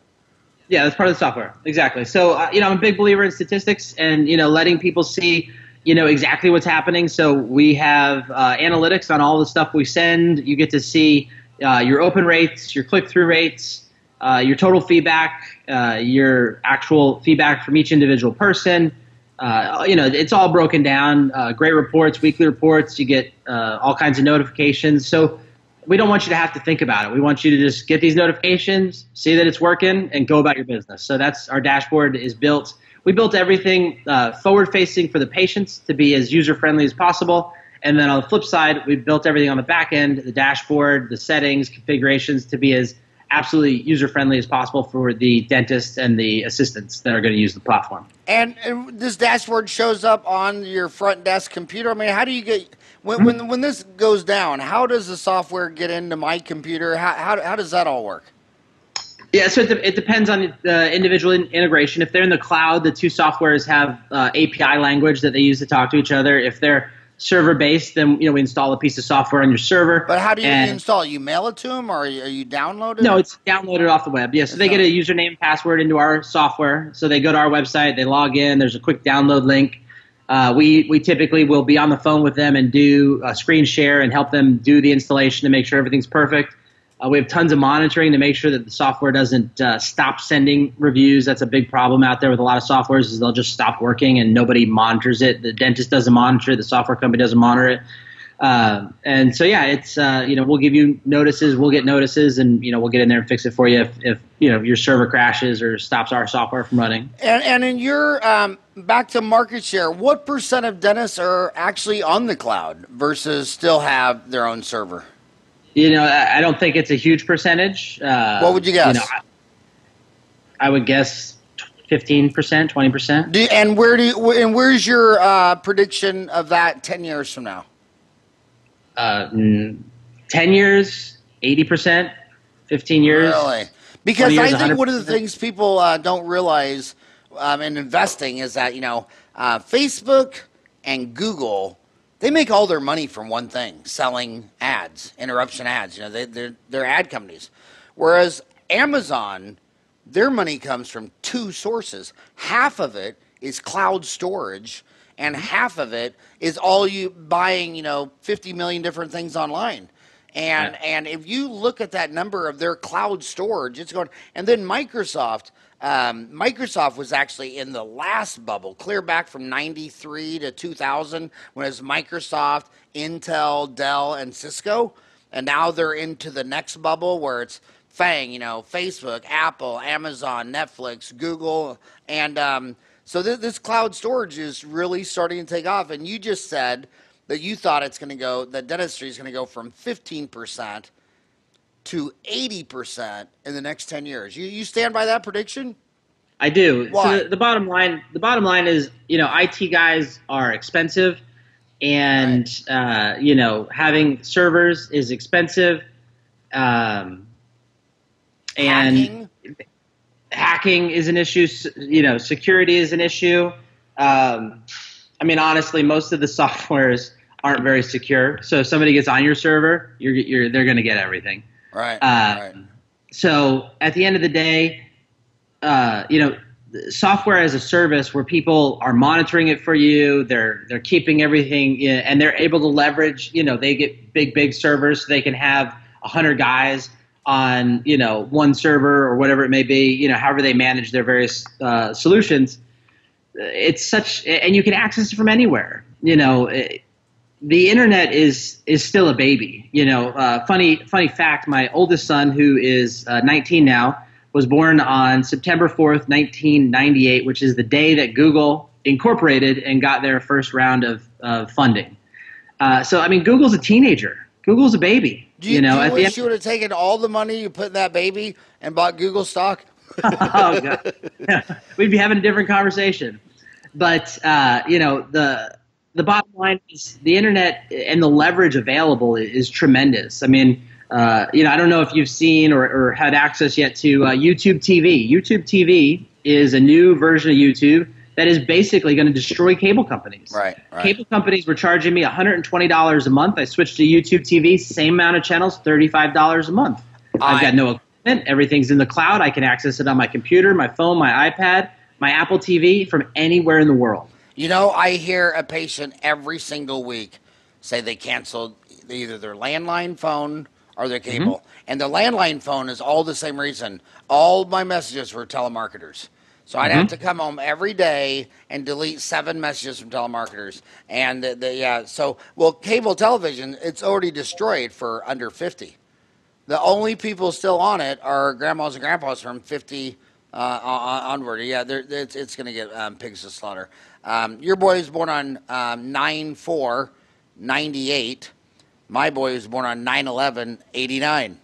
Yeah, that's part of the software. Exactly. So I'm a big believer in statistics and letting people see exactly what's happening. So we have analytics on all the stuff we send. You get to see your open rates, your click-through rates, your total feedback, your actual feedback from each individual person. It's all broken down. Great reports, weekly reports. You get all kinds of notifications. So we don't want you to have to think about it. We want you to just get these notifications, see that it's working, and go about your business. So that's our dashboard is built. We built everything forward-facing for the patients to be as user-friendly as possible. And then on the flip side, we built everything on the back end, the dashboard, the settings, configurations to be as absolutely user-friendly as possible for the dentists and the assistants that are going to use the platform. And this dashboard shows up on your front desk computer. I mean, how do you get when this goes down? How does the software get into my computer? How does that all work? Yeah, so it depends on the individual integration. If they're in the cloud, the two softwares have API language that they use to talk to each other. If they're server-based, then we install a piece of software on your server. But how do you install it? You mail it to them, or are you download it? No, it's downloaded off the web. Yeah, so they get a username and password into our software. So they go to our website, they log in. There's a quick download link. We typically will be on the phone with them and do a screen share and help them do the installation to make sure everything's perfect. We have tons of monitoring to make sure that the software doesn't stop sending reviews. That's a big problem out there with a lot of softwares is they'll just stop working and nobody monitors it. The dentist doesn't monitor it. The software company doesn't monitor it. And so, yeah, it's, we'll give you notices. We'll get notices and, we'll get in there and fix it for you if your server crashes or stops our software from running. And in your back to market share, what % of dentists are actually on the cloud versus still have their own server? I don't think it's a huge percentage. What would you guess? I would guess 15%, 20%. And where's your prediction of that 10 years from now? 10 years, 80%, 15 years. Really? Because years, I think 100%. one of the things people don't realize in investing is that, Facebook and Google, they make all their money from one thing, selling ads, interruption ads. They're ad companies. Whereas Amazon, their money comes from two sources. Half of it is cloud storage, and half of it is all you buying, 50 million different things online. And if you look at that number of their cloud storage, it's going. And then Microsoft was actually in the last bubble, clear back from 93 to 2000, when it was Microsoft, Intel, Dell, and Cisco. And now they're into the next bubble where it's Facebook, Apple, Amazon, Netflix, Google. And So this cloud storage is really starting to take off. And you just said that you thought it's going to go, that dentistry is going to go from 15% to 80% in the next 10 years. You stand by that prediction? I do. Why? So the bottom line is, IT guys are expensive, and having servers is expensive, and hacking is an issue. Security is an issue. Honestly, most of the softwares aren't very secure. So if somebody gets on your server, they're going to get everything. Right. Right. So at the end of the day, software as a service where people are monitoring it for you, they're keeping everything, and they're able to leverage. They get big servers, so they can have 100 guys on one server or whatever it may be. However they manage their various solutions. It's such, and you can access it from anywhere. The internet is still a baby. Funny fact: my oldest son, who is 19 now, was born on September 4th, 1998, which is the day that Google incorporated and got their first round of funding. Google's a teenager. Google's a baby. Do you wish you would have taken all the money you put in that baby and bought Google stock? Oh, God. We'd be having a different conversation. But, the bottom line is the internet and the leverage available is tremendous. I don't know if you've seen or had access yet to YouTube TV. YouTube TV is a new version of YouTube that is basically going to destroy cable companies. Right. Cable companies were charging me $120 a month. I switched to YouTube TV, same amount of channels, $35 a month. I've got no equipment. Everything's in the cloud. I can access it on my computer, my phone, my iPad, my Apple TV from anywhere in the world. I hear a patient every single week say they canceled either their landline phone or their cable. Mm-hmm. And the landline phone is all the same reason. All my messages were telemarketers. So I'd have to come home every day and delete 7 messages from telemarketers. And cable television, it's already destroyed for under 50. The only people still on it are grandmas and grandpas from 50 onward. Yeah, it's going to get pigs to slaughter. Your boy was born on 9/4/98. My boy was born on 9/11/89.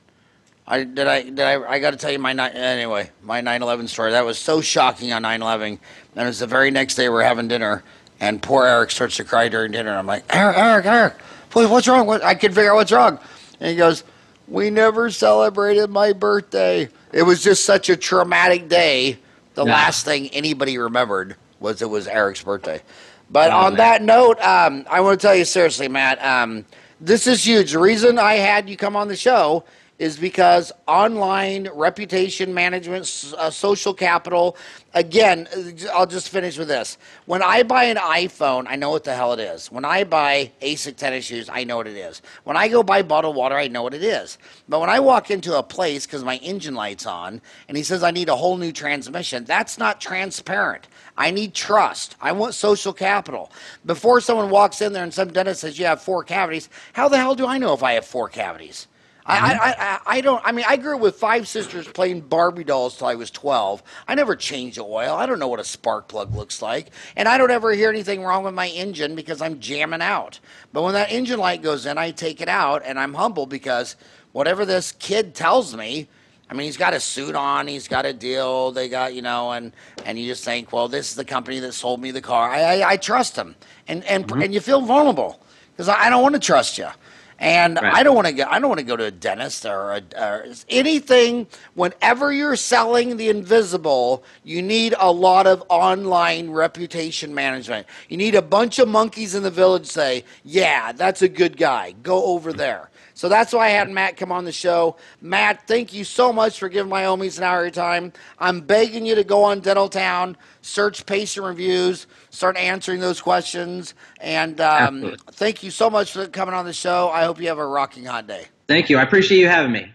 I got to tell you my 9/11 story. That was so shocking on 9/11. And it was the very next day we're having dinner, and poor Eric starts to cry during dinner. I'm like, Eric, please, what's wrong? I couldn't figure out what's wrong. And he goes, we never celebrated my birthday. It was just such a traumatic day. The last thing anybody remembered was it was Eric's birthday. But on that note, I want to tell you seriously, Matt, this is huge. The reason I had you come on the show is because online reputation management, social capital. Again, I'll just finish with this. When I buy an iPhone, I know what the hell it is. When I buy ASIC tennis shoes, I know what it is. When I go buy bottled water, I know what it is. But when I walk into a place because my engine light's on and he says I need a whole new transmission, that's not transparent. I need trust. I want social capital. Before someone walks in there and some dentist says you have 4 cavities, how the hell do I know if I have 4 cavities? I don't. I grew up with 5 sisters playing Barbie dolls till I was 12. I never changed the oil. I don't know what a spark plug looks like. And I don't ever hear anything wrong with my engine because I'm jamming out. But when that engine light goes in, I take it out, and I'm humble because whatever this kid tells me, he's got a suit on, he's got a deal, they got, and you just think, well, this is the company that sold me the car. I trust him. And you feel vulnerable because I don't want to trust you. And right. I don't want to go to a dentist or anything. Whenever you're selling the invisible, you need a lot of online reputation management. You need a bunch of monkeys in the village say, yeah, that's a good guy. Go over there. So that's why I had Matt come on the show. Matt, thank you so much for giving my homies an hour of your time. I'm begging you to go on Dental Town, search patient reviews, start answering those questions. And thank you so much for coming on the show. I hope you have a rocking hot day. Thank you. I appreciate you having me.